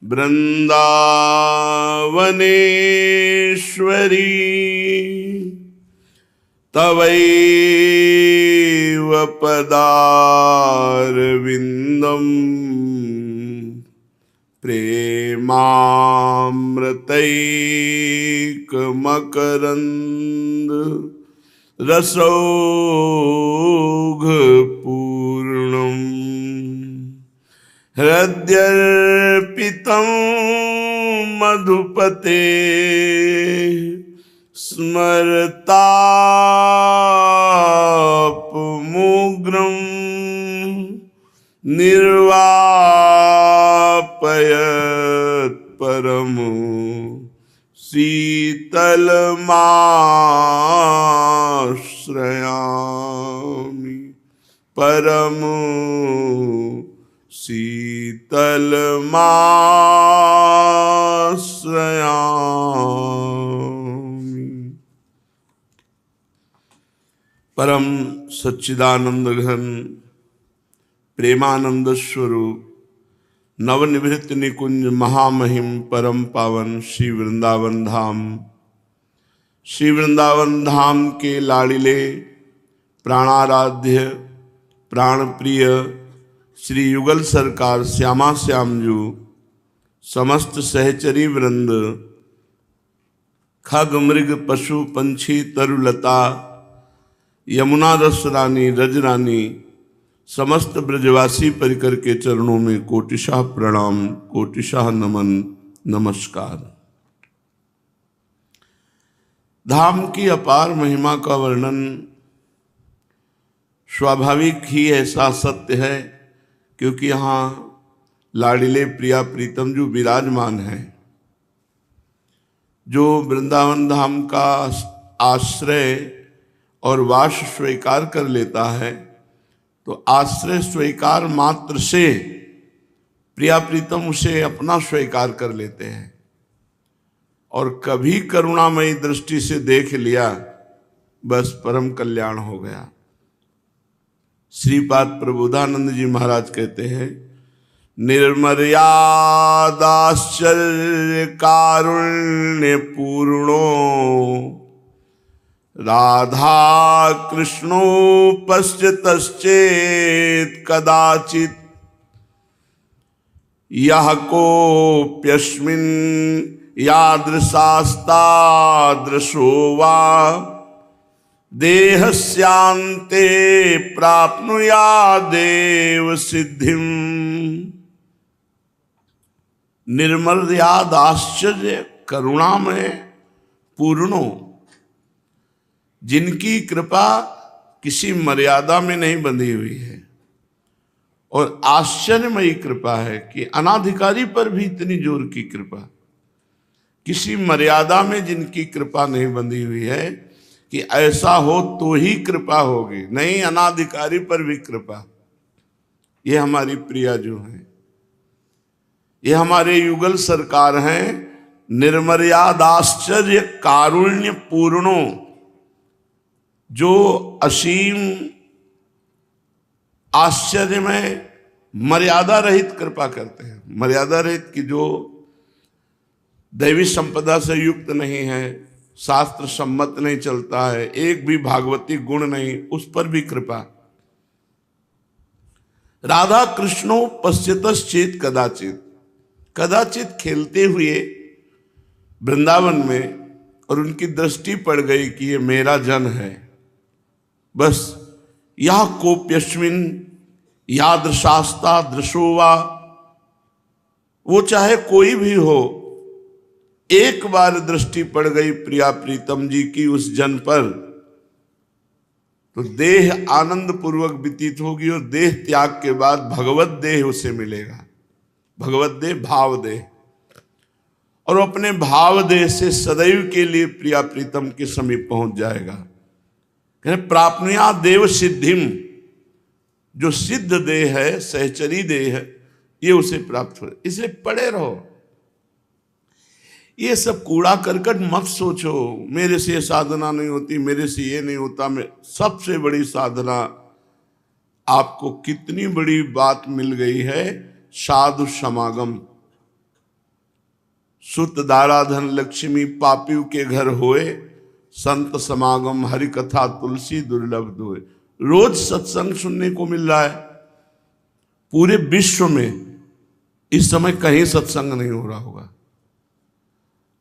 वृंदावनेश्वरी तवैव पदारविन्दं प्रेमामृतैकमकरन्द रसौघपूर्णम् हृद्यर्पितं मधुपते स्मरतापमुग्रं निर्वापयत् परमो शीतलमाश्रयामि परमो शीतलमाश्रयामि। परम सच्चिदानंद घन प्रेमानंद स्वरूप नवनिभृत निकुंज महामहिम परम पावन श्री वृंदावन धाम, श्री वृंदावन धाम के लाड़िले प्राणाराध्य प्राणप्रिय श्री युगल सरकार श्यामा श्यामजू, समस्त सहचरी वृंद, खग मृग पशु पंछी तरुलता, यमुना रस रानी रजरानी, समस्त ब्रजवासी परिकर के चरणों में कोटिशाह प्रणाम, कोटिशाह नमन, नमस्कार। धाम की अपार महिमा का वर्णन स्वाभाविक ही ऐसा सत्य है, क्योंकि यहाँ लाडिले प्रिया प्रीतम जो विराजमान है, जो वृंदावन धाम का आश्रय और वास स्वीकार कर लेता है, तो आश्रय स्वीकार मात्र से प्रिया प्रीतम उसे अपना स्वीकार कर लेते हैं, और कभी करुणामयी दृष्टि से देख लिया, बस परम कल्याण हो गया। श्रीपाद प्रबोधानंद जी महाराज कहते हैं, निर्मर्यादाश्चर्य कारुण्य पूर्णो राधा कृष्णोपस्थितश्चेत् कदाचित् यः कोऽप्यस्मिन् यादृशास्तादृशो वा देहस्यान्ते प्राप्नुयादेव सिद्धिम्। निर्मर्याद आश्चर्य करुणामय पूर्णो, जिनकी कृपा किसी मर्यादा में नहीं बंधी हुई है, और आश्चर्यमयी कृपा है कि अनाधिकारी पर भी इतनी जोर की कृपा, किसी मर्यादा में जिनकी कृपा नहीं बंधी हुई है कि ऐसा हो तो ही कृपा होगी, नहीं अनाधिकारी पर भी कृपा। ये हमारी प्रिया जो है, ये हमारे युगल सरकार हैं। निर्मर्यादाश्चर्य कारुण्य पूर्णो, जो असीम आश्चर्य में मर्यादा रहित कृपा करते हैं। मर्यादा रहित की जो दैवी संपदा से युक्त नहीं है, शास्त्र सम्मत नहीं चलता है, एक भी भागवती गुण नहीं, उस पर भी कृपा। राधा कृष्णो पश्यतश्चेत् कदाचित, कदाचित खेलते हुए वृंदावन में, और उनकी दृष्टि पड़ गई कि ये मेरा जन है, बस यह कोप्यस्मिन् यादृशास्ता दृशो वा, वो चाहे कोई भी हो, एक बार दृष्टि पड़ गई प्रिया प्रीतम जी की उस जन पर, तो देह आनंद पूर्वक व्यतीत होगी, और देह त्याग के बाद भगवत देह उसे मिलेगा। भगवत देह भाव देह, और अपने भाव देह से सदैव के लिए प्रिया प्रीतम के समीप पहुंच जाएगा। प्राप्नुया देव सिद्धिम, जो सिद्ध देह है, सहचरी देह है, ये उसे प्राप्त हो। इसलिए पड़े रहो, ये सब कूड़ा करकट मत सोचो, मेरे से साधना नहीं होती, मेरे से ये नहीं होता। मैं सबसे बड़ी साधना आपको कितनी बड़ी बात मिल गई है, साधु समागम। सुत दाराधन लक्ष्मी पापियों के घर होए, संत समागम हरि कथा तुलसी दुर्लभ दोए। रोज सत्संग सुनने को मिल रहा है। पूरे विश्व में इस समय कहीं सत्संग नहीं हो रहा होगा।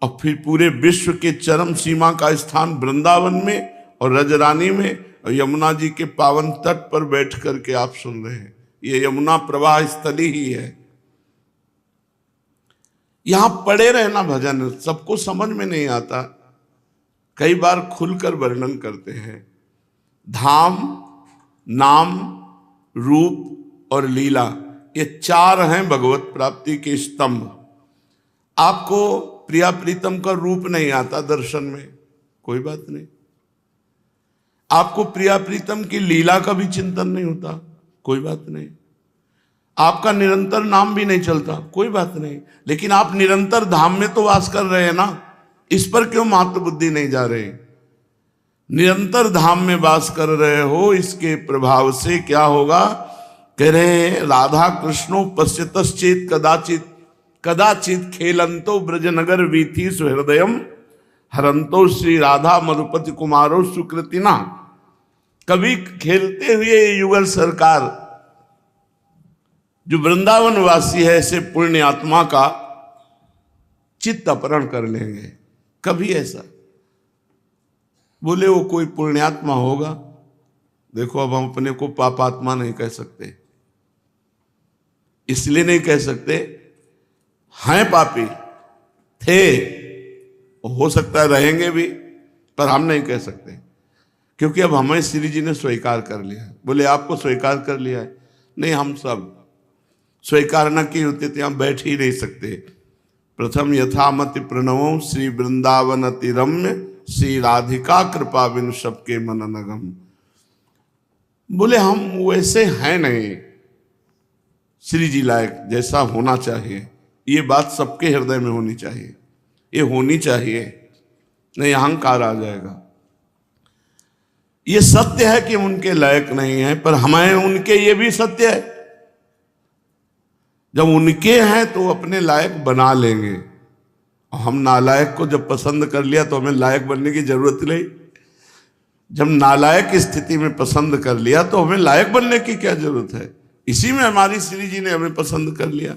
और फिर पूरे विश्व के चरम सीमा का स्थान वृंदावन में और रजरानी में और यमुना जी के पावन तट पर बैठ करके आप सुन रहे हैं। ये यमुना प्रवाह स्थली ही है। यहां पड़े रहना भजन सबको समझ में नहीं आता। कई बार खुलकर वर्णन करते हैं। धाम, नाम, रूप और लीला, ये चार हैं भगवत प्राप्ति के स्तंभ। आपको प्रिया प्रीतम का रूप नहीं आता दर्शन में, कोई बात नहीं। आपको प्रिया प्रीतम की लीला का भी चिंतन नहीं होता, कोई बात नहीं। आपका निरंतर नाम भी नहीं चलता, कोई बात नहीं। लेकिन आप निरंतर धाम में तो वास कर रहे हैं ना, इस पर क्यों महत्व बुद्धि नहीं जा रहे? निरंतर धाम में वास कर रहे हो, इसके प्रभाव से क्या होगा? कह रहे हैं राधा कृष्णो पश्यतश्चेत कदाचित, कदाचित खेलंतो ब्रजनगर वीथि सुहृदयम हरंतो श्री राधा मधुपति कुमारो सुकृतिना। कभी खेलते हुए युगल सरकार जो वृंदावन वासी है, ऐसे पुण्य आत्मा का चित्त अपहरण कर लेंगे। कभी ऐसा बोले वो कोई पुण्यात्मा होगा। देखो अब हम अपने को पापात्मा नहीं कह सकते, इसलिए नहीं कह सकते हैं पापी थे, हो सकता है रहेंगे भी, पर हम नहीं कह सकते क्योंकि अब हमें श्री जी ने स्वीकार कर लिया है। बोले आपको स्वीकार कर लिया है? नहीं, हम सब स्वीकार न किए होते तो यहां बैठ ही नहीं सकते। प्रथम यथामति प्रणवों श्री वृंदावन अति रम्य श्री राधिका कृपा बिनु सबके मन नगम। बोले हम वैसे हैं नहीं श्री जी लायक, जैसा होना चाहिए। ये बात सबके हृदय में होनी चाहिए, ये होनी चाहिए, नहीं अहंकार आ जाएगा। ये सत्य है कि उनके लायक नहीं है, पर हमें उनके ये भी सत्य है। जब उनके हैं तो अपने लायक बना लेंगे। और हम नालायक को जब पसंद कर लिया तो हमें लायक बनने की जरूरत नहीं। जब नालायक स्थिति में पसंद कर लिया तो हमें लायक बनने की क्या जरूरत है? इसी में हमारी श्री जी ने हमें पसंद कर लिया।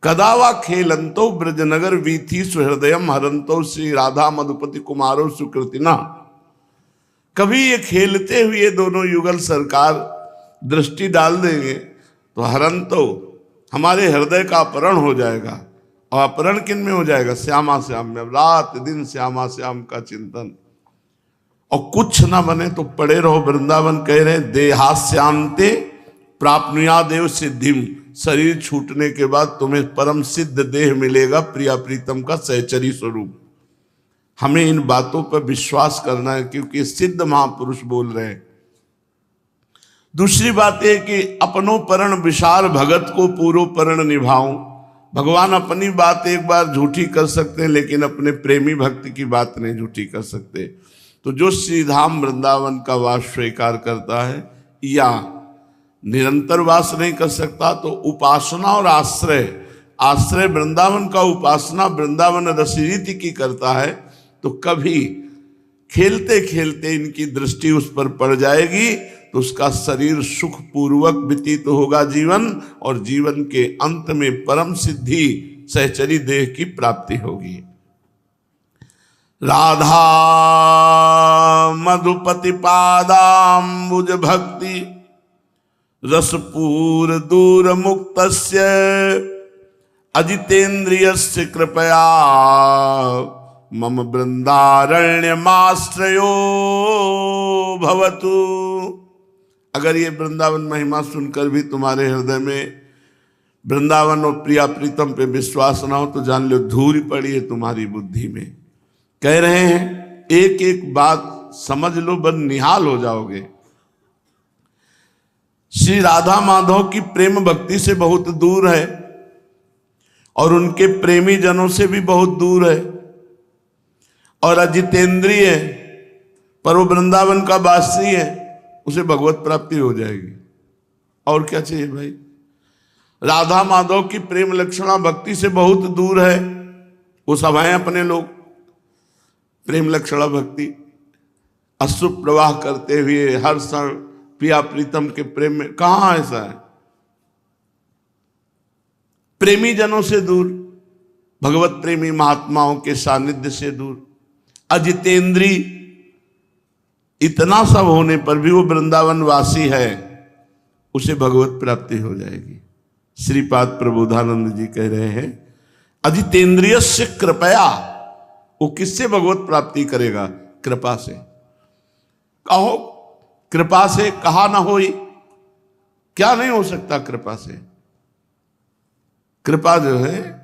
कदावा खेलंतो ब्रजनगर वीथि सुहृदयम हरंतो श्री राधा मधुपति कुमारो सुकृतिना। कभी ये खेलते हुए दोनों युगल सरकार दृष्टि डाल देंगे तो हरंतो हमारे हृदय का अपहरण हो जाएगा। और अपहरण किन में हो जाएगा? श्यामा श्याम में। रात दिन श्यामा श्याम का चिंतन। और कुछ ना बने तो पड़े रहो वृंदावन। कह रहे देहास्यांते प्राप्नुया देव सिद्धिम। शरीर छूटने के बाद तुम्हें परम सिद्ध देह मिलेगा, प्रिया प्रीतम का सहचरी स्वरूप। हमें इन बातों पर विश्वास करना है क्योंकि सिद्ध महापुरुष बोल रहे हैं। दूसरी बात यह कि अपनों परण विशाल भगत को पूरो परण निभाऊं। भगवान अपनी बात एक बार झूठी कर सकते हैं, लेकिन अपने प्रेमी भक्त की बात नहीं झूठी कर सकते। तो जो श्रीधाम वृंदावन का वास स्वीकार करता है या निरंतर वास नहीं कर सकता, तो उपासना और आश्रय वृंदावन का उपासना वृंदावन रसरीति की करता है, तो कभी खेलते खेलते इनकी दृष्टि उस पर पड़ जाएगी तो उसका शरीर सुख पूर्वक व्यतीत होगा जीवन, और जीवन के अंत में परम सिद्धि सहचरी देह की प्राप्ति होगी। राधा मधुपति पादाम्बुज भक्ति रसपूर दूर मुक्तस्य अजितेन्द्रियस्य कृपया मम वृंदारण्यमाश्रयो भवतु। अगर ये वृंदावन महिमा सुनकर भी तुम्हारे हृदय में वृंदावन और प्रिया प्रीतम पे विश्वास ना हो तो जान लो धूल पड़ी है तुम्हारी बुद्धि में। कह रहे हैं एक एक बात समझ लो, बस निहाल हो जाओगे। श्री राधा माधव की प्रेम भक्ति से बहुत दूर है और उनके प्रेमी जनों से भी बहुत दूर है और अजितेंद्रिय है, पर वो वृंदावन का वासी है, उसे भगवत प्राप्ति हो जाएगी। और क्या चाहिए भाई? राधा माधव की प्रेम लक्षणा भक्ति से बहुत दूर है, वो सभाएं अपने लोग प्रेम लक्षणा भक्ति अश्रु प्रवाह करते हुए हर क्षण प्रिया प्रीतम के प्रेम में, कहां ऐसा है? प्रेमी जनों से दूर, भगवत प्रेमी महात्माओं के सानिध्य से दूर, अजितेंद्री, इतना सब होने पर भी वो वृंदावन वासी है, उसे भगवत प्राप्ति हो जाएगी। श्रीपाद प्रबोधानंद जी कह रहे हैं अजितेंद्रिय से कृपया, वो किससे भगवत प्राप्ति करेगा? कृपा से। कहो कृपा से, कहा ना होई, क्या नहीं हो सकता कृपा से? कृपा जो है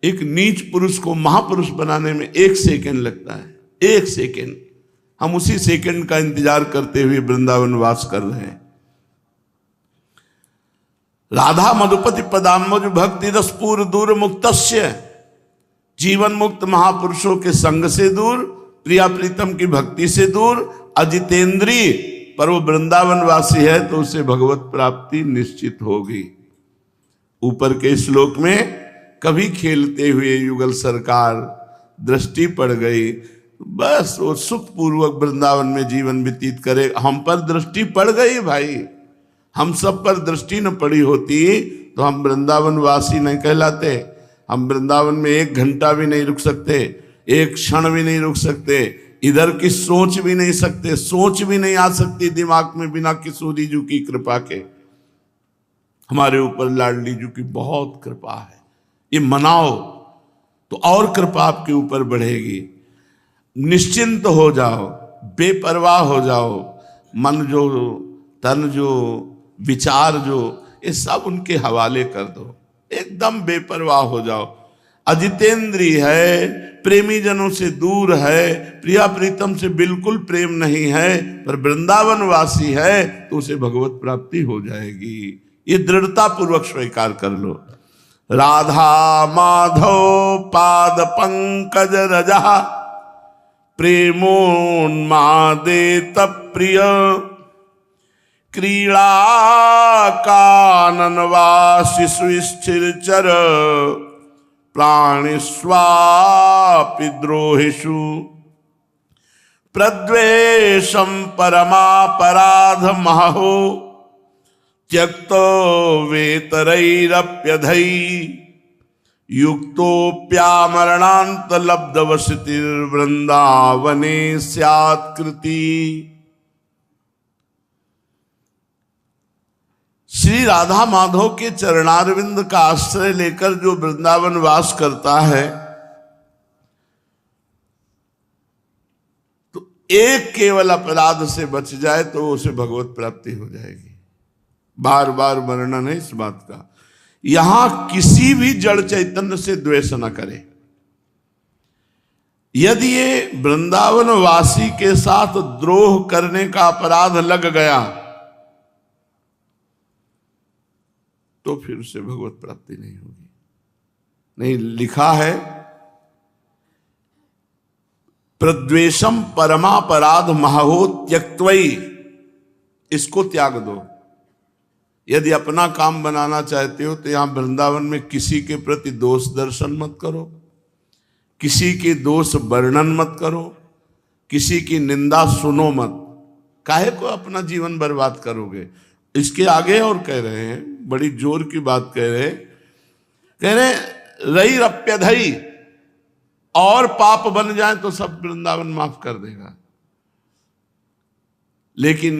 एक नीच पुरुष को महापुरुष बनाने में 1 सेकंड लगता है, 1 सेकंड। हम उसी सेकंड का इंतजार करते हुए वृंदावन वास कर रहे हैं। राधा मधुपति पदाम्बुज भक्ति रसपूर दूर मुक्तस्य, जीवन मुक्त महापुरुषों के संग से दूर, प्रिया प्रीतम की भक्ति से दूर, अजितेंद्रिय, पर वो वृंदावन वासी है तो उसे भगवत प्राप्ति निश्चित होगी। ऊपर के श्लोक में कभी खेलते हुए युगल सरकार दृष्टि पड़ गई, बस वो सुखपूर्वक वृंदावन में जीवन व्यतीत करे। हम पर दृष्टि पड़ गई भाई, हम सब पर दृष्टि न पड़ी होती तो हम वृंदावन वासी नहीं कहलाते। हम वृंदावन में 1 घंटा भी नहीं रुक सकते, 1 क्षण भी नहीं रुक सकते, इधर की सोच भी नहीं सकते, सोच भी नहीं आ सकती दिमाग में बिना किशोरी जी की कृपा के। हमारे ऊपर लाडली जी की बहुत कृपा है, ये मनाओ तो और कृपा आपके ऊपर बढ़ेगी। निश्चिंत हो जाओ, बेपरवाह हो जाओ, मन जो, तन जो, विचार जो, ये सब उनके हवाले कर दो, एकदम बेपरवाह हो जाओ। अजितेंद्री है, प्रेमी जनों से दूर है, प्रिया प्रीतम से बिल्कुल प्रेम नहीं है, पर वृंदावन वासी है तो उसे भगवत प्राप्ति हो जाएगी। ये दृढ़ता पूर्वक स्वीकार कर लो। राधा माधव पाद पंकज रजा, प्रेमोन्मादे तप्रिय, क्रीड़ा काननवासी सुस्थिरचर, प्राणिस्वापि द्रोहिषु, प्रद्वेषं परमापराध महो, त्यक्तो वेतरैरप्यधै, युक्तोऽप्यामरणान्त लब्धवसतिर्वृन्दावने स्यात्कृति। श्री राधा माधव के चरणारविंद का आश्रय लेकर जो वृंदावन वास करता है तो एक केवल अपराध से बच जाए तो उसे भगवत प्राप्ति हो जाएगी। बार बार वर्णन है इस बात का। यहां किसी भी जड़ चैतन्य से द्वेष न करे। यदि ये वृंदावन वासी के साथ द्रोह करने का अपराध लग गया तो फिर उसे भगवत प्राप्ति नहीं होगी। नहीं, लिखा है प्रद्वेषम परमापराध महो त्यक्त्वई, इसको त्याग दो। यदि अपना काम बनाना चाहते हो तो यहां वृंदावन में किसी के प्रति दोष दर्शन मत करो, किसी के दोष वर्णन मत करो, किसी की निंदा सुनो मत। काहे को अपना जीवन बर्बाद करोगे? इसके आगे और कह रहे हैं, बड़ी जोर की बात कह रहे रही रप्यधई, और पाप बन जाए तो सब वृंदावन माफ कर देगा। लेकिन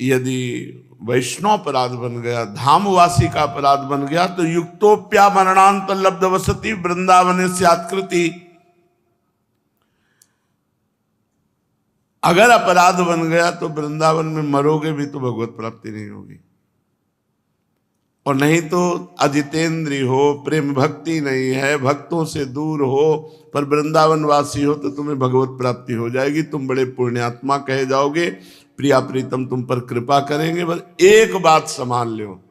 यदि वैष्णव अपराध बन गया, धामवासी का अपराध बन गया तो युक्तोप्या मरणांत लब्ध वसति वृंदावन स्यात्कृति। अगर अपराध बन गया तो वृंदावन में मरोगे भी तो भगवत प्राप्ति नहीं होगी। और नहीं तो अजितेंद्री हो, प्रेम भक्ति नहीं है, भक्तों से दूर हो, पर वृंदावन वासी हो तो तुम्हें भगवत प्राप्ति हो जाएगी। तुम बड़े पुण्यात्मा कहे जाओगे, प्रिया प्रीतम तुम पर कृपा करेंगे। बस एक बात संभाल लो,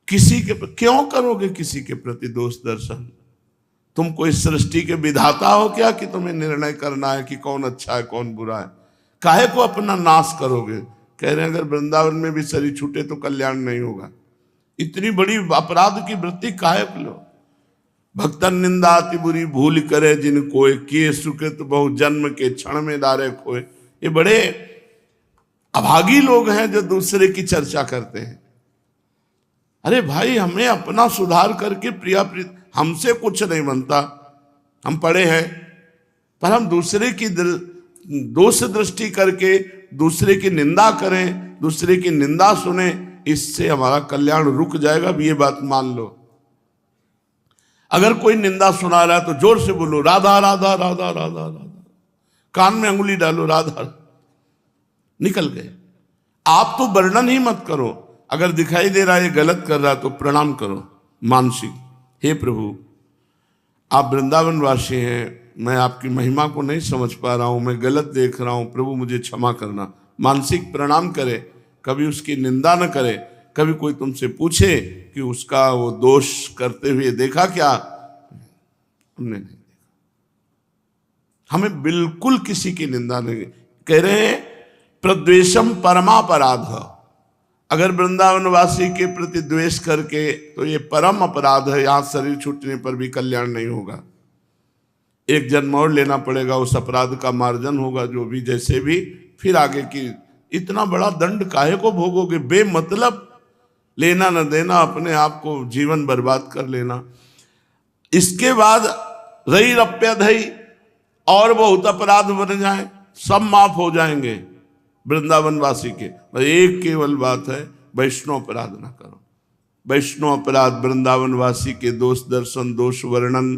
किसी के क्यों करोगे किसी के प्रति दोष दर्शन? तुम कोई सृष्टि के विधाता हो क्या कि तुम्हें निर्णय करना है कि कौन अच्छा है कौन बुरा है? काहे को अपना नाश करोगे? कह रहे हैं अगर वृंदावन में भी शरीर छूटे तो कल्याण नहीं होगा। इतनी बड़ी अपराध की वृत्ति काहे को लो? भक्तन निंदा अति बुरी भूल करे जिन कोय, किए सुकृत बहु जन्म के क्षण में दारे खोए। ये बड़े अभागी लोग हैं जो दूसरे की चर्चा करते हैं। अरे भाई, हमें अपना सुधार करके प्रिया प्रीत, हमसे कुछ नहीं बनता, हम पढ़े हैं, पर हम दूसरे की दोष दृष्टि करके दूसरे की निंदा करें, दूसरे की निंदा सुने, इससे हमारा कल्याण रुक जाएगा। अब ये बात मान लो। अगर कोई निंदा सुना रहा है तो जोर से बोलो राधा राधा राधा राधा राधा, कान में अंगुली डालो राधा, निकल गए। आप तो वर्णन ही मत करो। अगर दिखाई दे रहा है ये गलत कर रहा है तो प्रणाम करो मानसिक, हे प्रभु आप वृंदावन वासी हैं, मैं आपकी महिमा को नहीं समझ पा रहा हूं, मैं गलत देख रहा हूं, प्रभु मुझे क्षमा करना। मानसिक प्रणाम करे, कभी उसकी निंदा न करे। कभी कोई तुमसे पूछे कि उसका वो दोष करते हुए देखा क्या, हमने नहीं देखा। हमें बिल्कुल किसी की निंदा नहीं। कह रहे हैं प्रद्वेषम परमापराध, अगर वृंदावनवासी के प्रति द्वेष करके तो ये परम अपराध है। यहां शरीर छूटने पर भी कल्याण नहीं होगा, एक जन्म और लेना पड़ेगा, उस अपराध का मार्जन होगा, जो भी जैसे भी, फिर आगे की। इतना बड़ा दंड काहे को भोगोगे, बेमतलब लेना न देना, अपने आप को जीवन बर्बाद कर लेना। इसके बाद रही रप्यधई, और बहुत अपराध बन जाए, सब माफ हो जाएंगे वृंदावनवासी के। एक केवल बात है, वैष्णव अपराध ना करो। वैष्णव अपराध, वृंदावनवासी के दोष दर्शन, दोष वर्णन,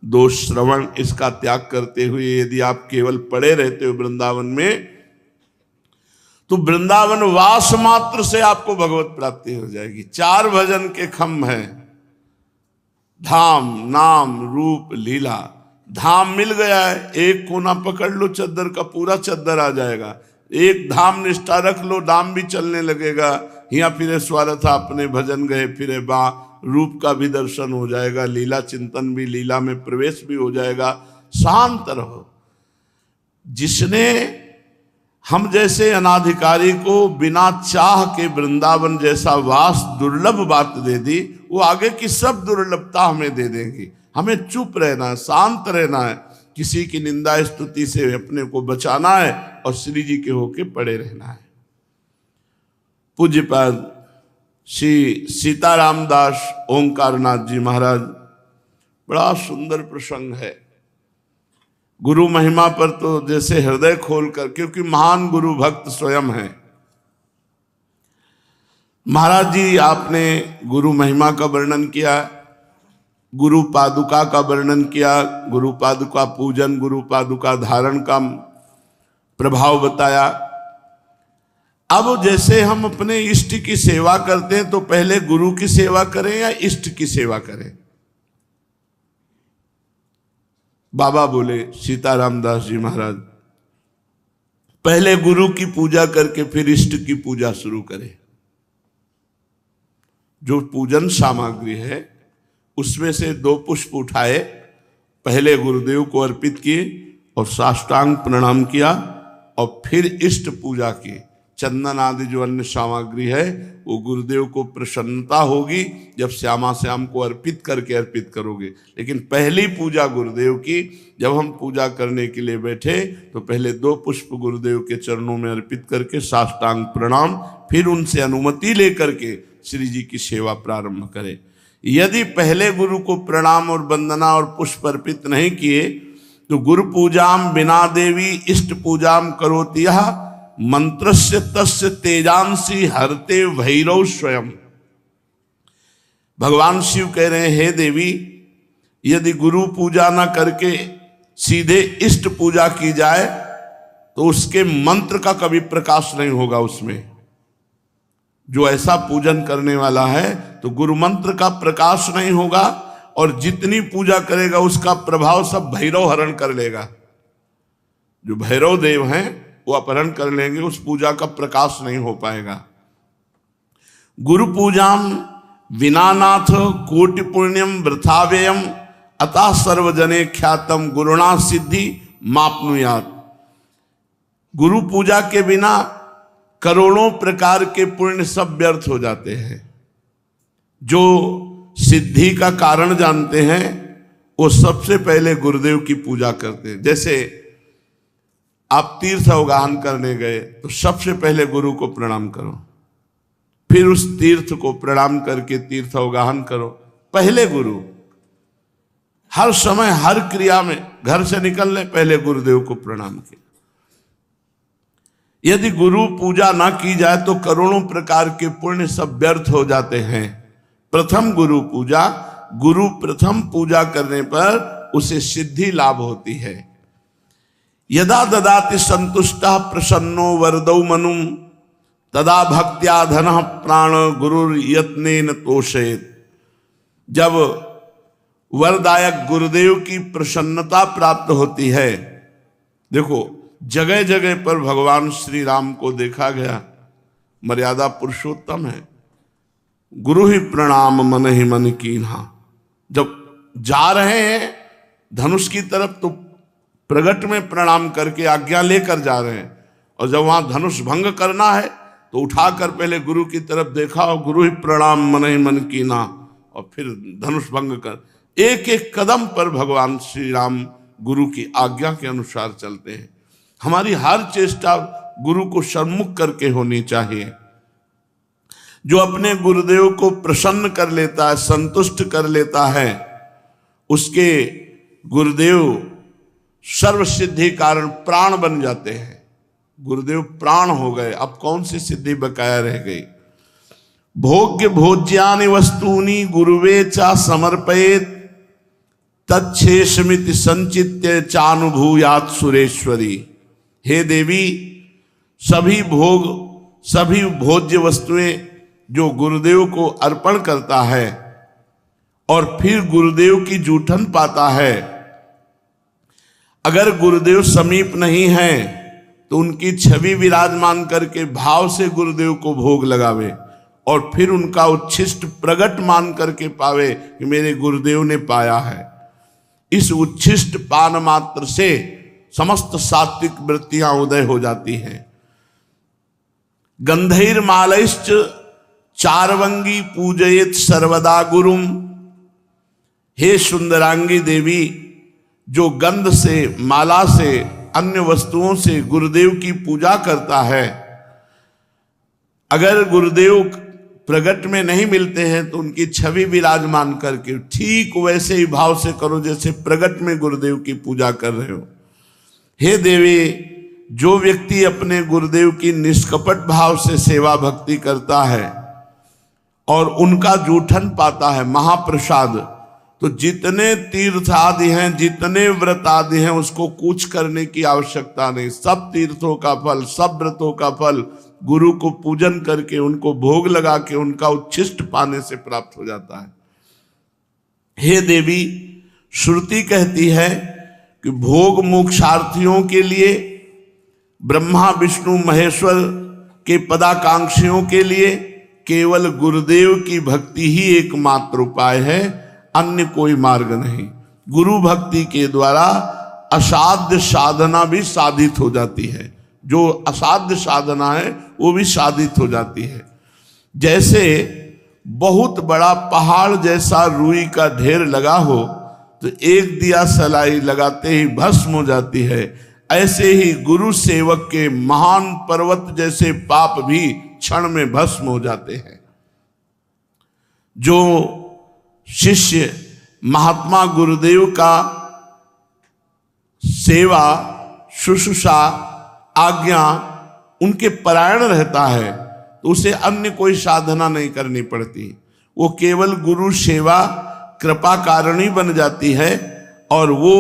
दोष श्रवण, इसका त्याग करते हुए यदि आप केवल पड़े रहते हो वृंदावन में, तो वृंदावन वास मात्र से आपको भगवत प्राप्ति हो जाएगी। 4 भजन के खम्भ हैं, धाम नाम रूप लीला। धाम मिल गया है, एक कोना पकड़ लो चद्दर का, पूरा चद्दर आ जाएगा। एक धाम निष्ठा रख लो, दाम भी चलने लगेगा। यहाँ फिरे स्वार्थ अपने भजन गए फिरे बा, रूप का भी दर्शन हो जाएगा, लीला चिंतन भी, लीला में प्रवेश भी हो जाएगा। शांत रहो। जिसने हम जैसे अनाधिकारी को बिना चाह के वृंदावन जैसा वास दुर्लभ बात दे दी, वो आगे की सब दुर्लभता हमें दे देंगी। हमें चुप रहना है, शांत रहना है, किसी की निंदा स्तुति से अपने को बचाना है और श्री जी के होके पड़े रहना है। पूज्यपाद श्री सीताराम दास ओंकारनाथ जी महाराज, बड़ा सुंदर प्रसंग है। गुरु महिमा पर तो जैसे हृदय खोलकर, क्योंकि महान गुरु भक्त स्वयं है। महाराज जी आपने गुरु महिमा का वर्णन किया, गुरु पादुका का वर्णन किया, गुरु पादुका पूजन, गुरु पादुका धारण का प्रभाव बताया। अब जैसे हम अपने इष्ट की सेवा करते हैं तो पहले गुरु की सेवा करें या इष्ट की सेवा करें? बाबा बोले सीताराम दास जी महाराज, पहले गुरु की पूजा करके फिर इष्ट की पूजा शुरू करें। जो पूजन सामग्री है उसमें से 2 पुष्प उठाए, पहले गुरुदेव को अर्पित किए और साष्टांग प्रणाम किया और फिर इष्ट पूजा की। चंदन आदि जो अन्य सामग्री है वो गुरुदेव को प्रसन्नता होगी जब श्यामा श्याम को अर्पित करके अर्पित करोगे। लेकिन पहली पूजा गुरुदेव की, जब हम पूजा करने के लिए बैठे तो पहले 2 पुष्प गुरुदेव के चरणों में अर्पित करके साष्टांग प्रणाम, फिर उनसे अनुमति लेकर के श्री जी की सेवा प्रारंभ करें। यदि पहले गुरु को प्रणाम और वंदना और पुष्प अर्पित नहीं किए तो गुरु पूजाम बिना देवी इष्ट पूजाम करोति यः मंत्रस्य तस्य तेजांसी हरते भैरव स्वयं। भगवान शिव कह रहे हैं, हे देवी, यदि गुरु पूजा ना करके सीधे इष्ट पूजा की जाए तो उसके मंत्र का कभी प्रकाश नहीं होगा उसमें। जो ऐसा पूजन करने वाला है तो गुरु मंत्र का प्रकाश नहीं होगा और जितनी पूजा करेगा उसका प्रभाव सब भैरव हरण कर लेगा। जो भैरव देव हैं वो अपहरण कर लेंगे, उस पूजा का प्रकाश नहीं हो पाएगा। गुरु पूजाम विनानाथ कोटि पुण्यम वृथाव्ययम अतः सर्वजने ख्यातम गुरुणा सिद्धि मापनुयात। गुरु पूजा के बिना करोड़ों प्रकार के पुण्य सब व्यर्थ हो जाते हैं। जो सिद्धि का कारण जानते हैं वो सबसे पहले गुरुदेव की पूजा करते हैं। जैसे आप तीर्थ अवगाहन करने गए तो सबसे पहले गुरु को प्रणाम करो, फिर उस तीर्थ को प्रणाम करके तीर्थ अवगाहन करो। पहले गुरु, हर समय हर क्रिया में, घर से निकलने पहले गुरुदेव को प्रणाम किया। यदि गुरु पूजा ना की जाए तो करोड़ों प्रकार के पुण्य सब व्यर्थ हो जाते हैं। प्रथम गुरु पूजा, गुरु प्रथम पूजा करने पर उसे सिद्धि लाभ होती है। यदा ददाति संतुष्टः प्रसन्नो वरदौ मनुम तदा भक्त्या धनः प्राण गुरुर यत्नेन तोषेत। जब वरदायक गुरुदेव की प्रसन्नता प्राप्त होती है, देखो जगह जगह पर भगवान श्री राम को देखा गया, मर्यादा पुरुषोत्तम है। गुरु ही प्रणाम मन ही मन कीन्हा। जब जा रहे हैं धनुष की तरफ तो प्रगट में प्रणाम करके आज्ञा लेकर जा रहे हैं, और जब वहां धनुष भंग करना है तो उठाकर पहले गुरु की तरफ देखा और गुरु ही प्रणाम मन ही मन कीना, और फिर धनुष भंग कर। एक एक कदम पर भगवान श्री राम गुरु की आज्ञा के अनुसार चलते हैं। हमारी हर चेष्टा गुरु को सम्मुख करके होनी चाहिए। जो अपने गुरुदेव को प्रसन्न कर लेता है, संतुष्ट कर लेता है, उसके गुरुदेव सर्व सिद्धि कारण प्राण बन जाते हैं। गुरुदेव प्राण हो गए, अब कौन सी सिद्धि बकाया रह गई। भोग्य भोज्यानि वस्तूनि गुरुवे चा समर्पयेत तच्छेषमिति संचित्य चानुभूयात सुरेश्वरी। हे देवी, सभी भोग, सभी भोज्य वस्तुएं जो गुरुदेव को अर्पण करता है और फिर गुरुदेव की जूठन पाता है, अगर गुरुदेव समीप नहीं है तो उनकी छवि विराजमान करके भाव से गुरुदेव को भोग लगावे और फिर उनका उच्छिष्ट प्रगट मान करके पावे कि मेरे गुरुदेव ने पाया है। इस उच्छिष्ट पान मात्र से समस्त सात्विक वृत्तियां उदय हो जाती हैं। गंधैर्मालैश्च चारवंगी पूजयेत सर्वदा गुरुम। हे सुंदरांगी देवी, जो गंध से, माला से, अन्य वस्तुओं से गुरुदेव की पूजा करता है, अगर गुरुदेव प्रगट में नहीं मिलते हैं तो उनकी छवि विराजमान करके ठीक वैसे ही भाव से करो जैसे प्रगट में गुरुदेव की पूजा कर रहे हो। हे देवी, जो व्यक्ति अपने गुरुदेव की निष्कपट भाव से सेवा भक्ति करता है और उनका जूठन पाता है, महाप्रसाद, तो जितने तीर्थ आदि हैं, जितने व्रत आदि हैं, उसको कुछ करने की आवश्यकता नहीं। सब तीर्थों का फल, सब व्रतों का फल गुरु को पूजन करके, उनको भोग लगा के, उनका उच्छिष्ट पाने से प्राप्त हो जाता है। हे देवी, श्रुति कहती है कि भोग मोक्षार्थियों के लिए, ब्रह्मा विष्णु महेश्वर के पदाकांक्षियों के लिए केवल गुरुदेव की भक्ति ही एकमात्र उपाय है, अन्य कोई मार्ग नहीं। गुरु भक्ति के द्वारा असाध्य साधना भी साधित हो जाती है। जो असाध्य साधना है वो भी साधित हो जाती है। जैसे बहुत बड़ा पहाड़ जैसा रुई का ढेर लगा हो तो एक दिया सलाई लगाते ही भस्म हो जाती है, ऐसे ही गुरु सेवक के महान पर्वत जैसे पाप भी क्षण में भस्म हो जाते हैं। जो शिष्य महात्मा गुरुदेव का सेवा, शुश्रूषा, आज्ञा उनके परायण रहता है तो उसे अन्य कोई साधना नहीं करनी पड़ती। वो केवल गुरु सेवा कृपा कारिणी बन जाती है और वो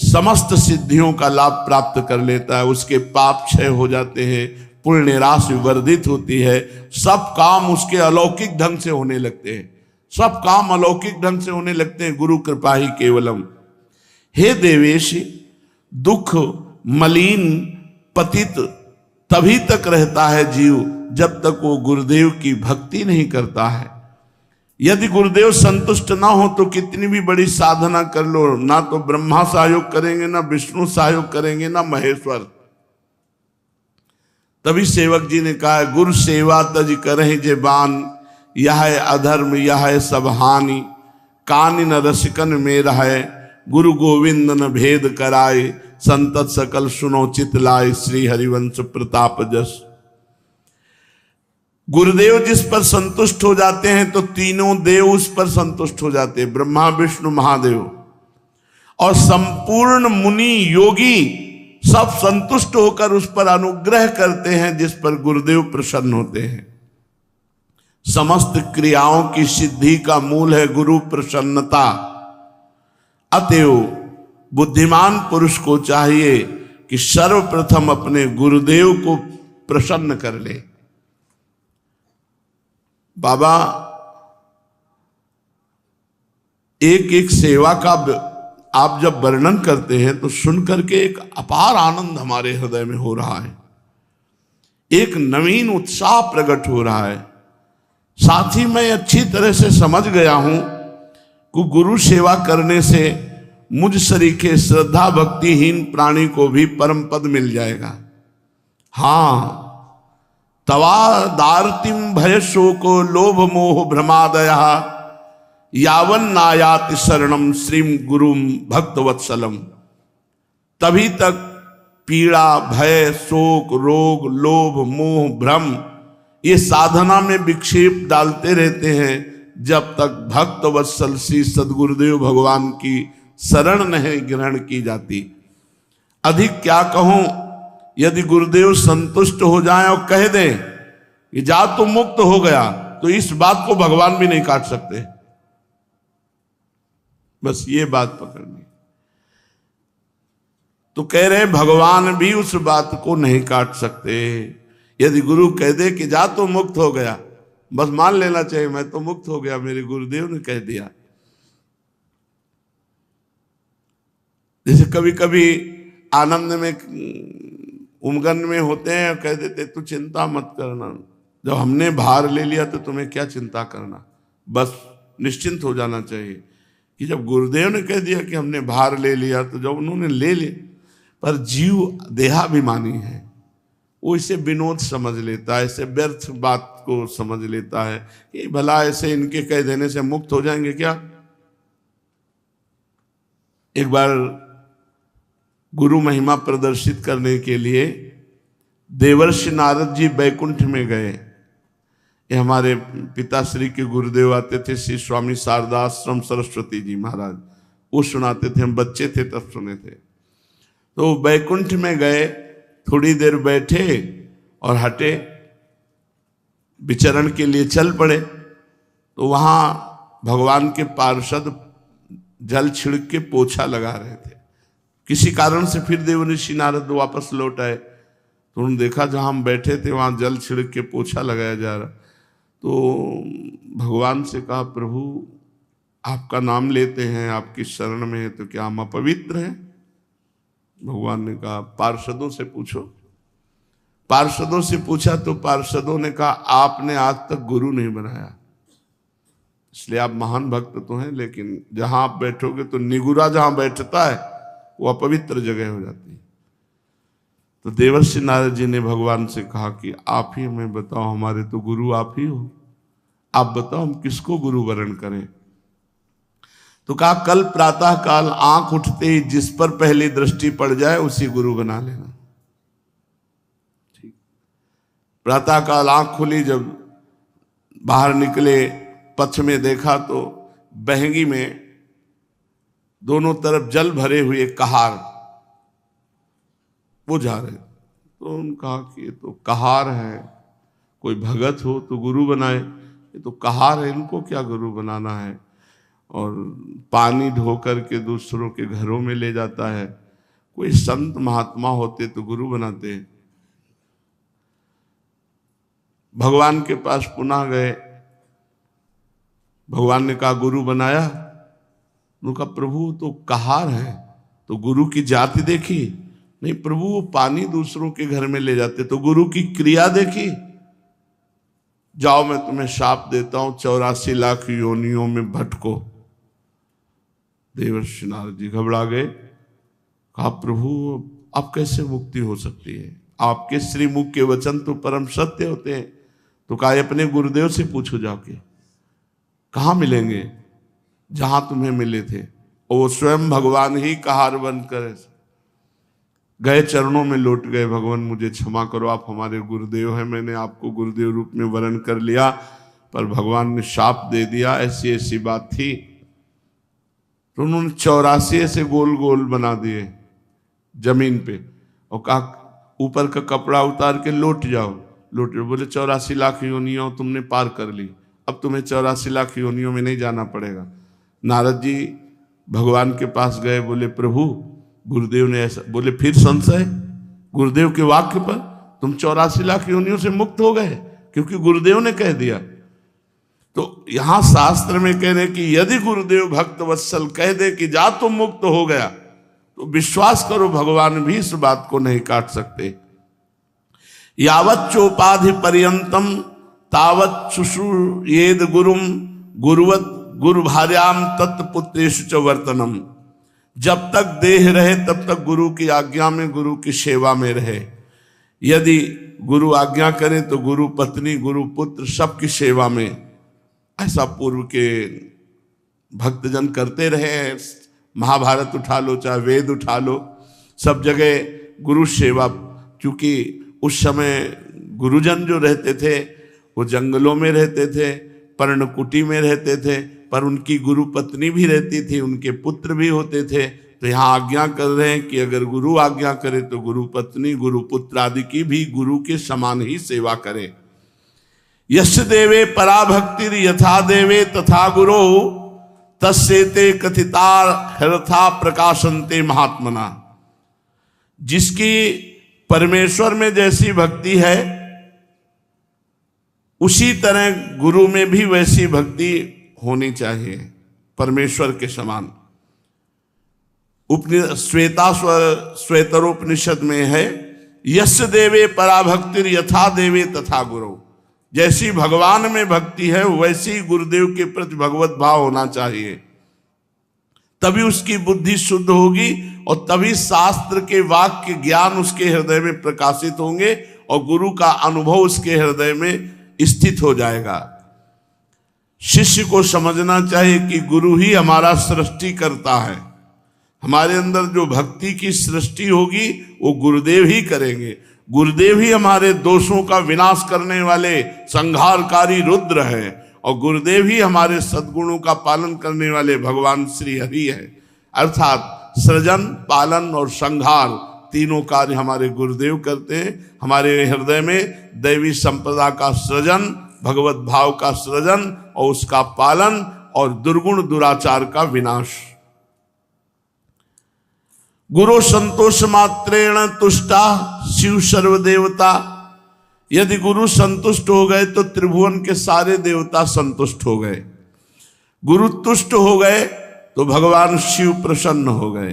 समस्त सिद्धियों का लाभ प्राप्त कर लेता है। उसके पाप क्षय हो जाते हैं, पुण्य राशि वर्धित होती है, सब काम उसके अलौकिक ढंग से होने लगते हैं। सब काम अलौकिक ढंग से होने लगते हैं, गुरु कृपा ही केवलम। हे देवेश, दुख मलिन पतित तभी तक रहता है जीव जब तक वो गुरुदेव की भक्ति नहीं करता है। यदि गुरुदेव संतुष्ट ना हो तो कितनी भी बड़ी साधना कर लो, ना तो ब्रह्मा सहयोग करेंगे, ना विष्णु सहयोग करेंगे, ना महेश्वर। तभी सेवक जी ने कहा, गुरु सेवा तज करहि जे बान, यह है अधर्म यह है सब हानि, कान न रसिकन में रहे, गुरु गोविंद न भेद कराए, संतत सकल सुनो चित लाए, श्री हरिवंश प्रताप जस। गुरुदेव जिस पर संतुष्ट हो जाते हैं तो तीनों देव उस पर संतुष्ट हो जाते हैं, ब्रह्मा विष्णु महादेव, और संपूर्ण मुनि योगी सब संतुष्ट होकर उस पर अनुग्रह करते हैं जिस पर गुरुदेव प्रसन्न होते हैं। समस्त क्रियाओं की सिद्धि का मूल है गुरु प्रसन्नता। अतएव बुद्धिमान पुरुष को चाहिए कि सर्वप्रथम अपने गुरुदेव को प्रसन्न कर ले। बाबा एक एक सेवा का आप जब वर्णन करते हैं तो सुन करके एक अपार आनंद हमारे हृदय में हो रहा है, एक नवीन उत्साह प्रकट हो रहा है। साथ ही मैं अच्छी तरह से समझ गया हूं कि गुरु सेवा करने से मुझ सरीखे श्रद्धा भक्तिहीन प्राणी को भी परम पद मिल जाएगा। हाँ, तवा दार्तिम भय शोको लोभ मोह भ्रमादया यावन नायाति शरणम श्रीम गुरुम भक्तवत्सलम। तभी तक पीड़ा भय शोक रोग लोभ मोह भ्रम ये साधना में विक्षेप डालते रहते हैं जब तक भक्तवत्सल श्री सद्गुरुदेव भगवान की शरण नहीं ग्रहण की जाती। अधिक क्या कहूं, यदि गुरुदेव संतुष्ट हो जाएं और कह दें कि जा तो मुक्त हो गया, तो इस बात को भगवान भी नहीं काट सकते। बस ये बात पकड़नी। तो कह रहे भगवान भी उस बात को नहीं काट सकते। यदि गुरु कह दे कि जा तो मुक्त हो गया, बस मान लेना चाहिए मैं तो मुक्त हो गया, मेरे गुरुदेव ने कह दिया। जैसे कभी कभी आनंद में उमगन में होते हैं और कह देते तू चिंता मत करना, जब हमने भार ले लिया तो तुम्हें क्या चिंता करना, बस निश्चिंत हो जाना चाहिए। कि जब गुरुदेव ने कह दिया कि हमने भार ले लिया तो जब उन्होंने ले लिया, पर जीव देहाभिमानी है, वो इसे विनोद समझ लेता है, इसे व्यर्थ बात को समझ लेता है कि भला ऐसे इनके कह देने से मुक्त हो जाएंगे क्या। एक बार गुरु महिमा प्रदर्शित करने के लिए देवर्षि नारद जी बैकुंठ में गए। ये हमारे पिताश्री के गुरुदेव आते थे, श्री स्वामी शारदाश्रम सरस्वती जी महाराज, वो सुनाते थे, हम बच्चे थे तब सुने थे। तो बैकुंठ में गए, थोड़ी देर बैठे और हटे, विचरण के लिए चल पड़े। तो वहां भगवान के पार्षद जल छिड़क के पोछा लगा रहे थे। किसी कारण से फिर देवर्षि नारद वापस लौट आए, तो उन्होंने देखा जहां हम बैठे थे वहां जल छिड़क के पोछा लगाया जा रहा। तो भगवान से कहा, प्रभु आपका नाम लेते हैं, आपकी शरण में है, तो क्या हम अपवित्र हैं? भगवान ने कहा पार्षदों से पूछो। पार्षदों से पूछा तो पार्षदों ने कहा आपने आज तक गुरु नहीं बनाया, इसलिए आप महान भक्त तो हैं, लेकिन जहां आप बैठोगे तो निगुरा जहां बैठता है वो अपवित्र जगह हो जाती है। तो देवर्षि नारद जी ने भगवान से कहा कि आप ही हमें बताओ, हमारे तो गुरु आप ही हो, आप बताओ हम किसको गुरु वरण करें। तो कहा कल प्रातः काल आंख उठते ही जिस पर पहली दृष्टि पड़ जाए उसी गुरु बना लेना। ठीक, प्रातः काल आंख खुली, जब बाहर निकले पथ में देखा तो बहंगी में दोनों तरफ जल भरे हुए कहार वो जा रहे। तो उन्होंने कहा कि ये तो कहार है, कोई भगत हो तो गुरु बनाए, ये तो कहार है, इनको क्या गुरु बनाना है। और पानी ढो करके दूसरों के घरों में ले जाता है, कोई संत महात्मा होते तो गुरु बनाते। भगवान के पास पुनः गए, भगवान ने कहा गुरु बनाया? उन्होंने कहा प्रभु तो कहार है, तो गुरु की जाति देखी? नहीं प्रभु वो पानी दूसरों के घर में ले जाते। तो गुरु की क्रिया देखी? जाओ मैं तुम्हें शाप देता हूं, 84 लाख योनियों में भटको। देवर्षि नारद जी घबरा गए, कहा प्रभु अब कैसे मुक्ति हो सकती है, आपके श्रीमुख के वचन तो परम सत्य होते हैं। तो कहा अपने गुरुदेव से पूछो जाके, कहाँ मिलेंगे? जहां तुम्हें मिले थे। और वो स्वयं भगवान ही कहार बनकर गए, चरणों में लौट गए, भगवान मुझे क्षमा करो, आप हमारे गुरुदेव हैं, मैंने आपको गुरुदेव रूप में वर्ण कर लिया, पर भगवान ने शाप दे दिया, ऐसी ऐसी बात थी। तो उन्होंने 84 ऐसे गोल गोल बना दिए जमीन पे और कहा ऊपर का कपड़ा उतार के लौट जाओ। बोले 84 लाख योनियों तुमने पार कर ली, अब तुम्हें 84 लाख योनियों में नहीं जाना पड़ेगा। नारद जी भगवान के पास गए, बोले प्रभु गुरुदेव ने ऐसा, बोले फिर संशय गुरुदेव के वाक्य पर, तुम 84 लाख योनियों से मुक्त हो गए क्योंकि गुरुदेव ने कह दिया। तो यहां शास्त्र में कह रहे कि यदि गुरुदेव भक्त वत्सल कह दे कि जा तुम मुक्त हो गया, तो विश्वास करो भगवान भी इस बात को नहीं काट सकते। यावत् चोपाधि पर्यंतम तावत् शुश्रूयेद गुरुम गुरुवत गुरु भार्याम तत्पुत्रेषु च वर्तनम। जब तक देह रहे तब तक गुरु की आज्ञा में, गुरु की सेवा में रहे। यदि गुरु आज्ञा करे तो गुरु पत्नी, गुरु पुत्र सबकी सेवा में। ऐसा पूर्व के भक्तजन करते रहे। महाभारत उठा लो, चाहे वेद उठा लो, सब जगह गुरु सेवा। क्योंकि उस समय गुरुजन जो रहते थे वो जंगलों में रहते थे, पर्णकुटी में रहते थे, पर उनकी गुरु पत्नी भी रहती थी, उनके पुत्र भी होते थे। तो यहाँ आज्ञा कर रहे हैं कि अगर गुरु आज्ञा करे तो गुरु पत्नी, गुरु पुत्र आदि की भी गुरु के समान ही सेवा करे। यश देवे पराभक्तिर यथा देवे तथा गुरो तस्सेते कथिता हरथा प्रकाशनते महात्मना। जिसकी परमेश्वर में जैसी भक्ति है उसी तरह गुरु में भी वैसी भक्ति होनी चाहिए, परमेश्वर के समान। श्वेतरोपनिषद में है यश देवे पराभक्तिर यथा देवे तथा गुरु। जैसी भगवान में भक्ति है वैसी गुरुदेव के प्रति भगवत भाव होना चाहिए, तभी उसकी बुद्धि शुद्ध होगी और तभी शास्त्र के वाक्य ज्ञान उसके हृदय में प्रकाशित होंगे और गुरु का अनुभव उसके हृदय में स्थित हो जाएगा। शिष्य को समझना चाहिए कि गुरु ही हमारा सृष्टि करता है। हमारे अंदर जो भक्ति की सृष्टि होगी वो गुरुदेव ही करेंगे। गुरुदेव ही हमारे दोषों का विनाश करने वाले संहारकारी रुद्र है और गुरुदेव ही हमारे सद्गुणों का पालन करने वाले भगवान श्री हरि है। अर्थात सृजन, पालन और संहार तीनों कार्य हमारे गुरुदेव करते हैं। हमारे हृदय में दैवी संपदा का सृजन, भगवत भाव का सृजन और उसका पालन और दुर्गुण दुराचार का विनाश। गुरु संतोष मात्रेण तुष्टा शिव सर्वदेवता। यदि गुरु संतुष्ट हो गए तो त्रिभुवन के सारे देवता संतुष्ट हो गए। गुरु तुष्ट हो गए तो भगवान शिव प्रसन्न हो गए।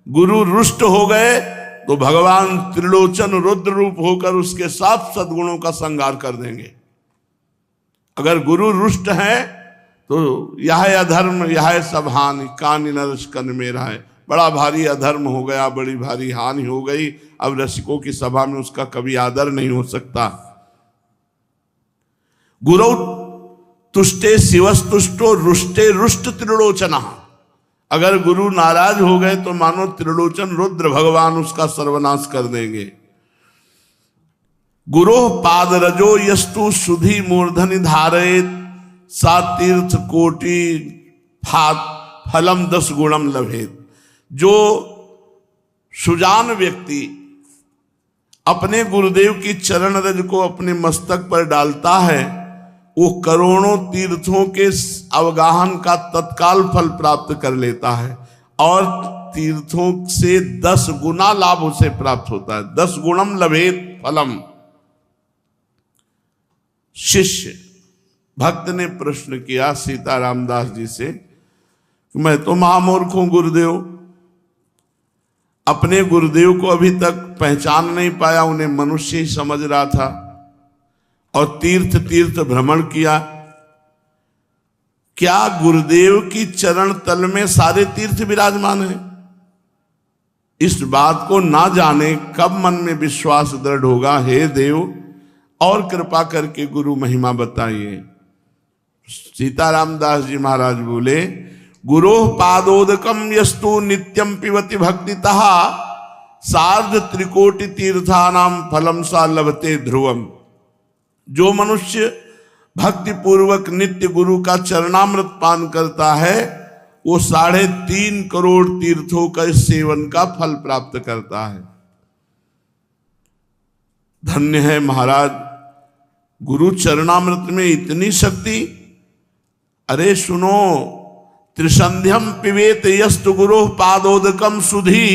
गुरु रुष्ट हो गए तो भगवान त्रिलोचन रुद्र रूप होकर उसके साथ सद्गुणों का संहार कर देंगे। अगर गुरु रुष्ट है तो यह अधर्म यह सब हानि कानि नरस कन मेरा है। बड़ा भारी अधर्म हो गया, बड़ी भारी हानि हो गई। अब रसिकों की सभा में उसका कभी आदर नहीं हो सकता। गुरु तुष्टे शिवस्तुष्टो रुष्टे रुष्ट त्रिलोचना। अगर गुरु नाराज हो गए तो मानो त्रिलोचन रुद्र भगवान उसका सर्वनाश कर देंगे। गुरो पाद रजो यस्तु सुधि मूर्धनि धारयेत सा तीर्थ कोटि फलम 10 गुणम लभेत। जो सुजान व्यक्ति अपने गुरुदेव की चरण रज को अपने मस्तक पर डालता है वो करोड़ों तीर्थों के अवगाहन का तत्काल फल प्राप्त कर लेता है और तीर्थों से 10 गुना लाभ उसे प्राप्त होता है। 10 गुणम लभेत फलम। शिष्य भक्त ने प्रश्न किया सीता रामदास जी से, मैं तो महामूर्ख हूं गुरुदेव, अपने गुरुदेव को अभी तक पहचान नहीं पाया, उन्हें मनुष्य ही समझ रहा था और तीर्थ तीर्थ भ्रमण किया। क्या गुरुदेव की चरण तल में सारे तीर्थ विराजमान हैं? इस बात को ना जाने कब मन में विश्वास दृढ़ होगा। हे देव और कृपा करके गुरु महिमा बताइए। सीताराम दास जी महाराज बोले, गुरोः पादोदकम यस्तु नित्यम पिबति भक्तितः सार्ध त्रिकोटि तीर्थानाम फलम सा लभते ध्रुवम। जो मनुष्य भक्ति पूर्वक नित्य गुरु का चरणामृत पान करता है वो 3.5 करोड़ तीर्थों का सेवन का फल प्राप्त करता है। धन्य है महाराज, गुरु चरणामृत में इतनी शक्ति। अरे सुनो, त्रिसंध्यम पिबेत यस्तु गुरु पादोदकम सुधी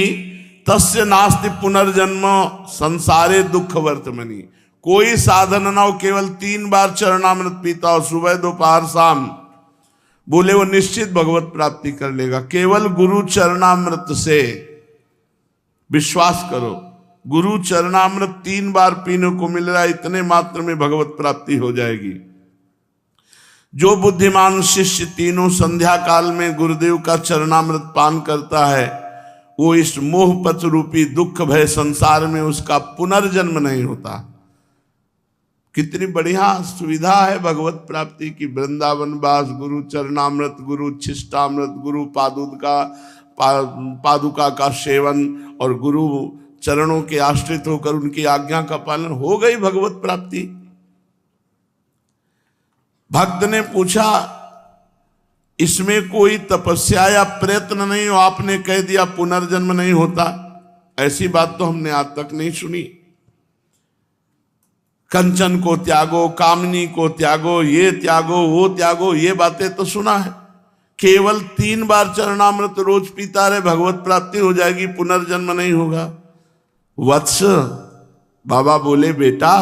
तस्य नास्ति पुनर्जन्म संसारे दुख वर्तमनि। कोई साधन ना हो, केवल 3 बार चरणामृत पीता हो, सुबह दोपहर शाम, बोले वो निश्चित भगवत प्राप्ति कर लेगा। केवल गुरु चरणामृत से, विश्वास करो, गुरु चरणामृत 3 बार पीने को मिल रहा है, इतने मात्र में भगवत प्राप्ति हो जाएगी। जो बुद्धिमान शिष्य तीनों संध्या काल में गुरुदेव का चरणामृत पान करता है वो इस मोहपथ रूपी दुख भय संसार में उसका पुनर्जन्म नहीं होता। कितनी बढ़िया सुविधा है भगवत प्राप्ति की। वृंदावन वास, गुरु चरणामृत, गुरु छिष्टामृत, गुरु पादुका का सेवन और गुरु चरणों के आश्रित होकर उनकी आज्ञा का पालन, हो गई भगवत प्राप्ति। भक्त ने पूछा इसमें कोई तपस्या या प्रयत्न नहीं हो, आपने कह दिया पुनर्जन्म नहीं होता। ऐसी बात तो हमने आज तक नहीं सुनी। कंचन को त्यागो, कामनी को त्यागो, ये त्यागो, वो त्यागो, ये बातें तो सुना है। केवल 3 बार चरणामृत रोज पीता रहे, भगवत प्राप्ति हो जाएगी, पुनर्जन्म नहीं होगा। वत्स, बाबा बोले बेटा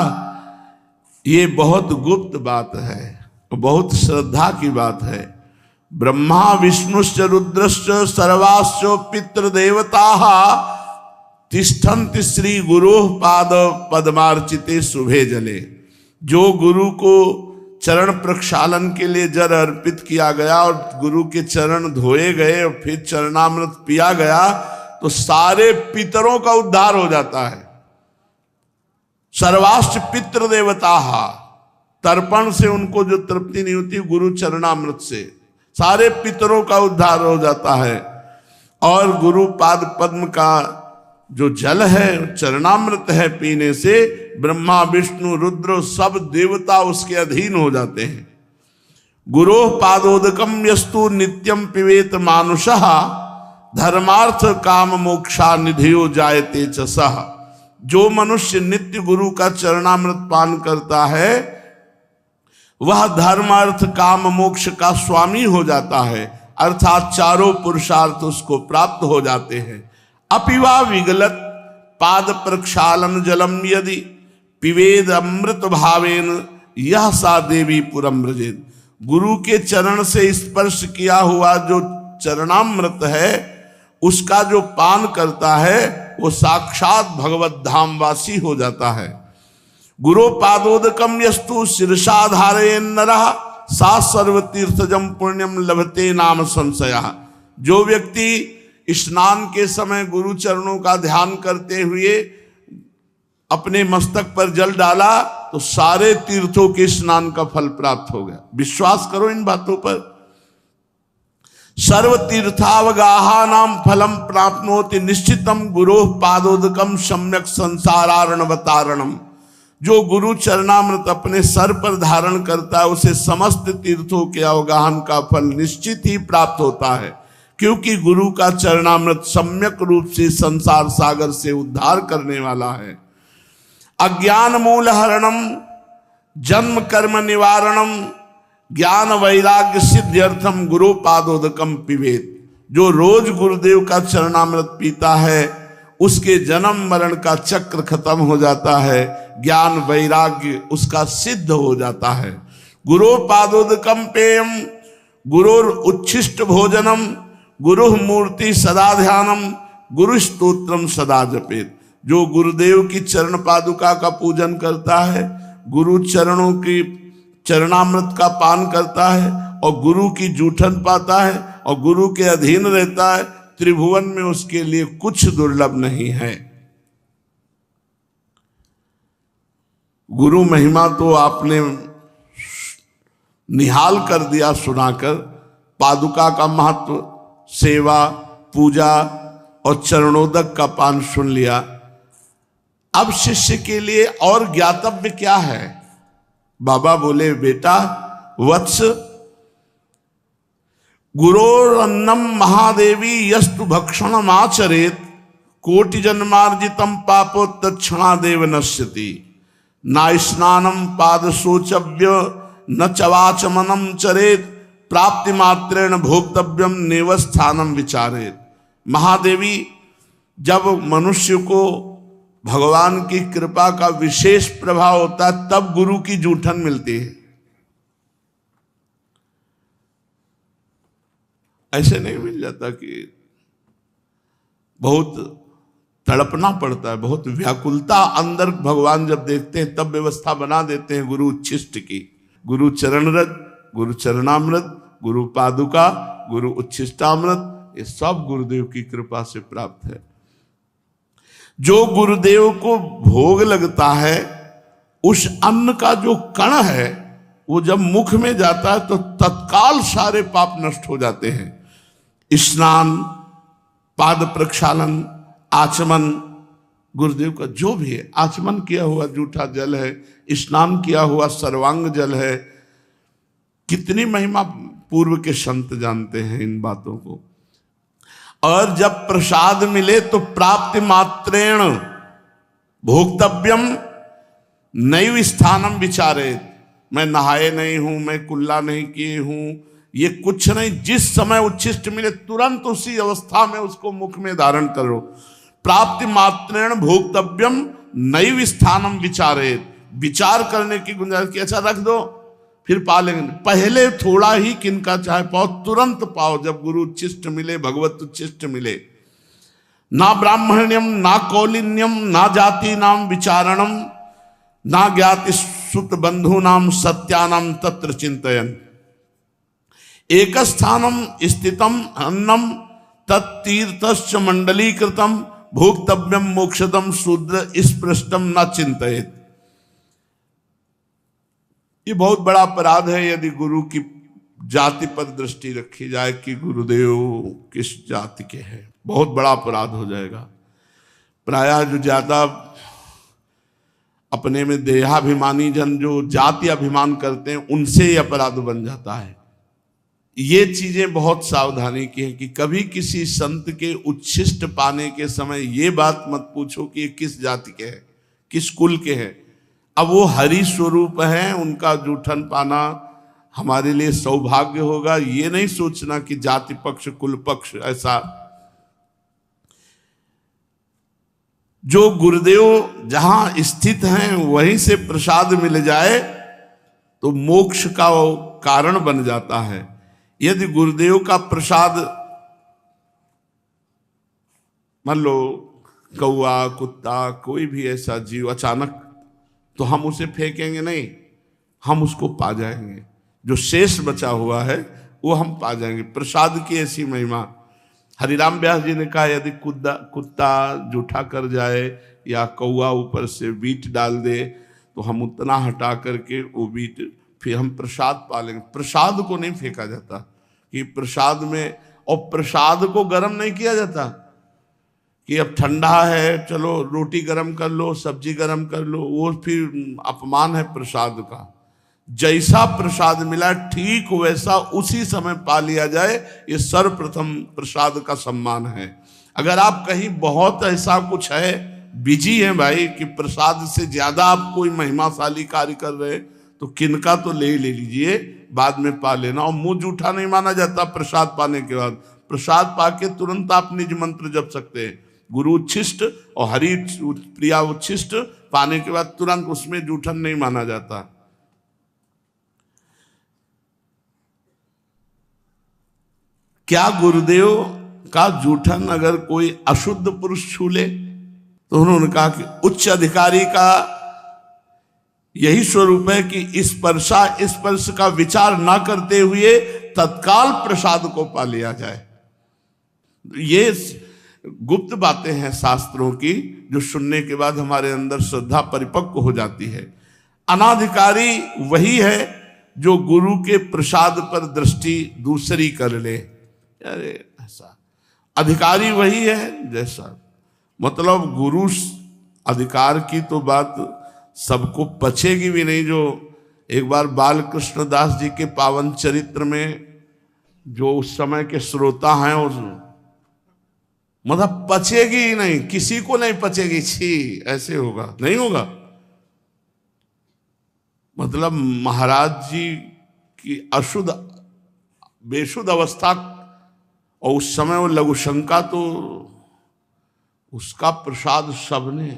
ये बहुत गुप्त बात है, बहुत श्रद्धा की बात है। ब्रह्मा विष्णुश्च रुद्रश्च सर्वाश्च पितृदेवताः तिष्ठन्ति श्री गुरोः पाद पद्मार्चिते शुभे जले। जो गुरु को चरण प्रक्षालन के लिए जल अर्पित किया गया और गुरु के चरण धोए गए और फिर चरणामृत पिया गया तो सारे पितरों का उद्धार हो जाता है। सर्वाश्च पितृदेवताः, तर्पण से उनको जो तृप्ति नहीं होती, गुरु चरणामृत से सारे पितरों का उद्धार हो जाता है। और गुरु पाद पद्म का जो जल है, चरणामृत है, पीने से ब्रह्मा विष्णु रुद्र सब देवता उसके अधीन हो जाते हैं। गुरोः पादोदकम यस्तु नित्यम पिबेत मानुषः धर्मार्थ काम मोक्षा निधियो जायते च सः। जो मनुष्य नित्य गुरु का चरणामृत पान करता है वह धर्म अर्थ काम मोक्ष का स्वामी हो जाता है, अर्थात चारों पुरुषार्थ उसको प्राप्त हो जाते हैं। अपिवा विगलत पाद प्रक्षालन जलम यदि पिवेद अमृत भावेन यह सा देवी पुरम व्रजेत। गुरु के चरण से स्पर्श किया हुआ जो चरणामृत है उसका जो पान करता है वो साक्षात भगवत धामवासी हो जाता है। गुरु पादोदकम यस्तु शिरसा धारयेन नरः सा सर्वतीर्थजम पुण्यम लभते नाम संशयः। जो व्यक्ति स्नान के समय गुरु चरणों का ध्यान करते हुए अपने मस्तक पर जल डाला तो सारे तीर्थों के स्नान का फल प्राप्त हो गया। विश्वास करो इन बातों पर। सर्व तीर्थावगाहा नाम फलम प्राप्नोति निश्चितम गुरोः पादोदकम सम्यक संसारार्णवतारणम। जो गुरु चरणामृत अपने सर पर धारण करता है उसे समस्त तीर्थों के अवगाहन का फल निश्चित ही प्राप्त होता है, क्योंकि गुरु का चरणामृत सम्यक रूप से संसार सागर से उद्धार करने वाला है। अज्ञान मूल हरणम जन्म कर्म निवारणम ज्ञान वैराग्य सिद्ध्यर्थम गुरु पादोदकम पिबेत। जो रोज गुरुदेव का चरणामृत पीता है उसके जन्म मरण का चक्र खत्म हो जाता है, ज्ञान वैराग्य उसका सिद्ध हो जाता है। गुरु पादोदकम पेयम गुरुर उच्छिष्ट भोजनम गुरु मूर्ति सदा ध्यानम गुरु स्तोत्रम सदा जपेत। जो गुरुदेव की चरण पादुका का पूजन करता है, गुरु चरणों की चरणामृत का पान करता है और गुरु की जूठन पाता है और गुरु के अधीन रहता है, त्रिभुवन में उसके लिए कुछ दुर्लभ नहीं है। गुरु महिमा तो आपने निहाल कर दिया सुनाकर, पादुका का महत्व, सेवा, पूजा और चरणोदक का पान सुन लिया। अब शिष्य के लिए और ज्ञातव्य क्या है? बाबा बोले, बेटा वत्स, गुरोरन्नम महादेवी यस्तु भक्षणम आचरेत कोटि जन्मार्जितम पापो तत्क्षणादेव नश्यति। ना स्नानम पाद शोचव्य न चवाचमनम चरेत प्राप्ति मात्रेण भोक्तव्यम नेवस्थानम विचारेत। महादेवी, जब मनुष्य को भगवान की कृपा का विशेष प्रभाव होता है तब गुरु की जूठन मिलती है। ऐसे नहीं मिल जाता कि बहुत तड़पना पड़ता है, बहुत व्याकुलता अंदर भगवान जब देखते हैं तब व्यवस्था बना देते हैं गुरु उच्छिष्ट की। गुरु चरणरज, गुरु चरणामृत, गुरु पादुका, गुरु उच्छिष्टामृत, ये सब गुरुदेव की कृपा से प्राप्त है। जो गुरुदेव को भोग लगता है उस अन्न का जो कण है वो जब मुख में जाता है तो तत्काल सारे पाप नष्ट हो जाते हैं। स्नान, पाद प्रक्षालन, आचमन, गुरुदेव का जो भी है, आचमन किया हुआ जूठा जल है, स्नान किया हुआ सर्वांग जल है। कितनी महिमा पूर्व के संत जानते हैं इन बातों को। और जब प्रसाद मिले तो प्राप्ति मात्रेण भोक्तव्यम नैव स्थानम विचारे। मैं नहाए नहीं हूं, मैं कुल्ला नहीं किए हूं, ये कुछ नहीं। जिस समय उच्छिष्ट मिले तुरंत उसी अवस्था में उसको मुख में धारण करो। प्राप्ति मात्रेण भोक्तव्यम नैव स्थानम विचारे। विचार करने की गुंजाइश की, अच्छा रख दो फिर पा लेंगे, पहले थोड़ा ही किनका चाहे पाओ, तुरंत पाओ जब गुरु उच्छिष्ट मिले, भगवत उच्छिष्ट मिले। ना ब्राह्मण्यम ना कौलिन्यम ना जाति नाम विचारणम ना ज्ञाति सुत बंधु नाम सत्यानाम तत्र चिंतयन। एक स्थानम स्थितम अन्नम तत्तीर्थश्च मंडलीकृतम भोक्तव्यम मोक्षदम शूद्र स्पृष्टम न चिंतयेत। ये बहुत बड़ा अपराध है यदि गुरु की जाति पर दृष्टि रखी जाए कि गुरुदेव किस जाति के हैं, बहुत बड़ा अपराध हो जाएगा। प्रायः जो ज्यादा अपने में देहाभिमानी जन जो जाति अभिमान करते हैं उनसे ही अपराध बन जाता है। ये चीजें बहुत सावधानी की है कि कभी किसी संत के उच्छिष्ट पाने के समय ये बात मत पूछो कि ये किस जाति के हैं, किस कुल के हैं। अब वो हरि स्वरूप हैं, उनका जूठन पाना हमारे लिए सौभाग्य होगा। ये नहीं सोचना कि जाति पक्ष कुल पक्ष ऐसा। जो गुरुदेव जहां स्थित हैं वहीं से प्रसाद मिल जाए तो मोक्ष का कारण बन जाता है। यदि गुरुदेव का प्रसाद मान लो कौआ, कुत्ता, कोई भी ऐसा जीव अचानक, तो हम उसे फेंकेंगे नहीं, हम उसको पा जाएंगे। जो शेष बचा हुआ है वो हम पा जाएंगे। प्रसाद की ऐसी महिमा। हरिराम व्यास जी ने कहा यदि कुत्ता जूठा कर जाए या कौआ ऊपर से बीट डाल दे तो हम उतना हटा करके वो बीट फिर हम प्रसाद पा लेंगे। प्रसाद को नहीं फेंका जाता कि प्रसाद में, और प्रसाद को गर्म नहीं किया जाता कि अब ठंडा है चलो रोटी गर्म कर लो, सब्जी गर्म कर लो, वो फिर अपमान है प्रसाद का। जैसा प्रसाद मिला ठीक वैसा उसी समय पा लिया जाए, ये सर्वप्रथम प्रसाद का सम्मान है। अगर आप कहीं बहुत ऐसा कुछ है, बिजी हैं भाई कि प्रसाद से ज्यादा आप कोई महिमाशाली कार्य कर रहे तो किनका तो ले लीजिए, बाद में पा लेना। और मुंह जूठा नहीं माना जाता प्रसाद पाने के बाद। प्रसाद पाके तुरंत आप निज मंत्र जप सकते हैं। गुरु उच्छिष्ट और हरि प्रिया उच्छिष्ट पाने के बाद तुरंत उसमें जूठन नहीं माना जाता। क्या गुरुदेव का जूठन अगर कोई अशुद्ध पुरुष छू ले? तो उन्होंने कहा कि उच्च अधिकारी का यही स्वरूप है कि स्पर्श का विचार ना करते हुए तत्काल प्रसाद को पा लिया जाए। ये गुप्त बातें हैं शास्त्रों की जो सुनने के बाद हमारे अंदर श्रद्धा परिपक्व हो जाती है। अनाधिकारी वही है जो गुरु के प्रसाद पर दृष्टि दूसरी कर ले। अरे ऐसा अधिकारी वही है जैसा, मतलब गुरु अधिकार की तो बात सबको पचेगी भी नहीं। जो एक बार बाल कृष्ण दास जी के पावन चरित्र में जो उस समय के श्रोता हैं, उस मतलब पचेगी ही नहीं, किसी को नहीं पचेगी। छी, ऐसे होगा नहीं होगा। मतलब महाराज जी की अशुद्ध बेशुद्ध अवस्था, और उस समय वो लघुशंका, तो उसका प्रसाद सबने,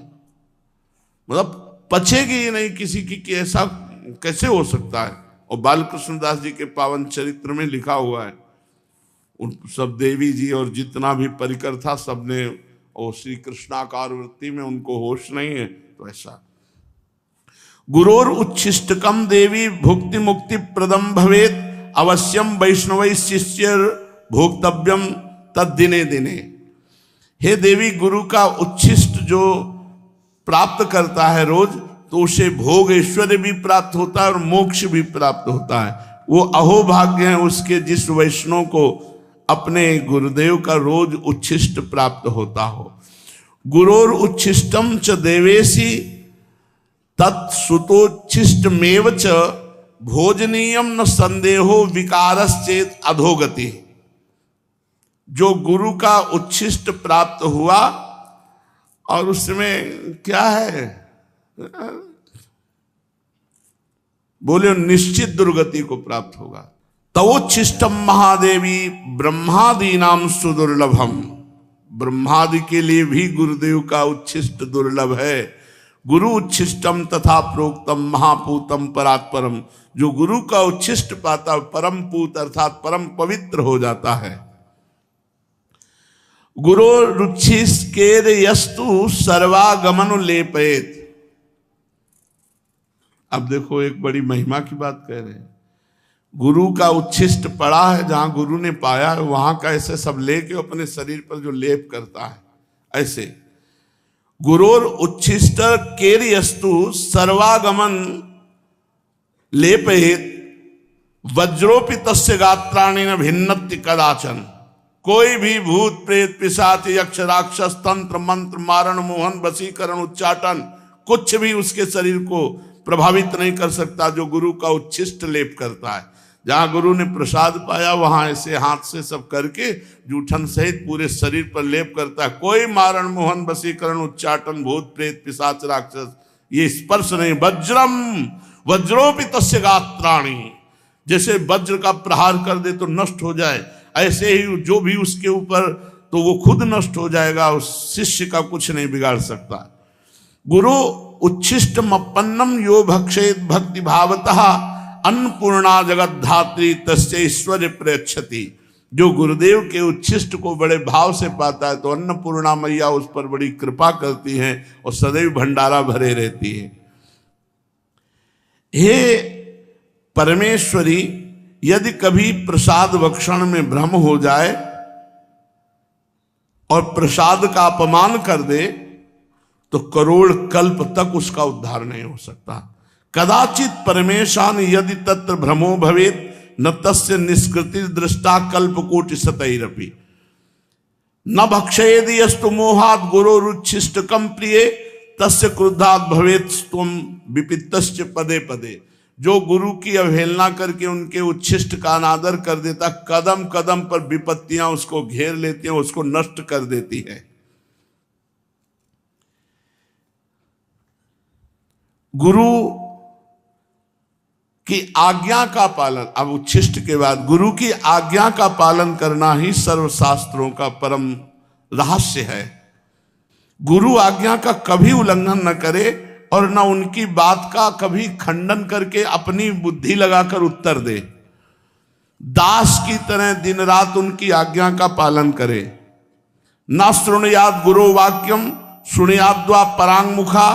मतलब पचेगी ही नहीं किसी की कि ऐसा कैसे हो सकता है। और बालकृष्ण दास जी के पावन चरित्र में लिखा हुआ है, उन सब देवी जी और जितना भी परिकर था सबने, और श्री कृष्णाकार वृत्ति में उनको होश नहीं है। तो ऐसा गुरोर उच्छिष्टकम देवी भुक्ति मुक्ति प्रदम भवेत अवश्यम वैष्णव शिष्य भोक्तव्यम तद दिने दिने। हे देवी, गुरु का उच्छिष्ट जो प्राप्त करता है रोज, तो उसे भोग ऐश्वर्य भी प्राप्त होता है और मोक्ष भी प्राप्त होता है। वो अहोभाग्य है उसके जिस वैष्णव को अपने गुरुदेव का रोज उच्छिष्ट प्राप्त होता हो। गुरोर उच्छिष्टम च देवेशी तत्सुतोच्छिष्टमेव च भोजनीयम न संदेहो विकारश्चेत अधोगति। जो गुरु का उच्छिष्ट प्राप्त हुआ और उसमें क्या है, बोले निश्चित दुर्गति को प्राप्त होगा। तवोच्छिष्टम महादेवी ब्रह्मादीनाम सुदुर्लभम। ब्रह्मादि के लिए भी गुरुदेव का उच्छिष्ट दुर्लभ है। गुरु उच्छिष्टम तथा प्रोक्तम महापूतम परात्परम। जो गुरु का उच्छिष्ट पाता परम पूत अर्थात परम पवित्र हो जाता है। गुरु रुचिस्केर यस्तु सर्वागमन लेपेत। अब देखो एक बड़ी महिमा की बात कह रहे हैं। गुरु का उच्छिष्ट पड़ा है, जहां गुरु ने पाया है वहां का ऐसे सब लेके अपने शरीर पर जो लेप करता है, ऐसे गुरोर उच्छिष्ट केर्यस्तु सर्वागमन लेपेत वज्रोपि तस्य गात्राणि न भिन्नति कदाचन। कोई भी भूत प्रेत पिशाच यक्ष राक्षस तंत्र मंत्र मारण मोहन वशीकरण उच्चाटन कुछ भी उसके शरीर को प्रभावित नहीं कर सकता जो गुरु का उच्छिष्ट लेप करता है। जहां गुरु ने प्रसाद पाया वहां ऐसे हाथ से सब करके जूठन सहित पूरे शरीर पर लेप करता है। कोई मारण मोहन वशीकरण उच्चाटन भूत प्रेत पिशाच राक्षस ये स्पर्श नहीं। वज्रम वज्रोपि तस्य गात्राणि। जैसे वज्र का प्रहार कर दे तो नष्ट हो जाए, ऐसे ही जो भी उसके ऊपर तो वो खुद नष्ट हो जाएगा, उस शिष्य का कुछ नहीं बिगाड़ सकता। गुरु उच्छिष्टमपन्नम यो भक्षेत भक्ति भावतः अन्नपूर्णा जगत धात्री तस्य ऐश्वर्य प्रयच्छति। जो गुरुदेव के उच्छिष्ट को बड़े भाव से पाता है तो अन्नपूर्णा मैया उस पर बड़ी कृपा करती हैं और सदैव भंडारा भरे रहती है। हे परमेश्वरी, यदि कभी प्रसाद भक्षण में भ्रम हो जाए और प्रसाद का अपमान कर दे तो करोड़ कल्प तक उसका उद्धार नहीं हो सकता। कदाचित परमेशान यदि तत्र भ्रमो भवेत न तस्य निष्कृति दृष्टा कल्प कोटि सतैरपि न भक्षयेदि यस्तु मोहात् गुरोरुच्छिष्टकम प्रिये तस्य क्रुद्धात् भवेत् त्वं विपित्तश्च पदे पदे। जो गुरु की अवहेलना करके उनके उच्छिष्ट का अनादर कर देता, कदम कदम पर विपत्तियां उसको घेर लेती हैं, उसको नष्ट कर देती है। गुरु की आज्ञा का पालन, अब उच्छिष्ट के बाद गुरु की आज्ञा का पालन करना ही सर्वशास्त्रों का परम रहस्य है। गुरु आज्ञा का कभी उल्लंघन न करे और न उनकी बात का कभी खंडन करके अपनी बुद्धि लगाकर उत्तर दे। दास की तरह दिन रात उनकी आज्ञा का पालन करे। न शृणुयाद गुरु वाक्यम शृणुयाद्वा परांगमुखा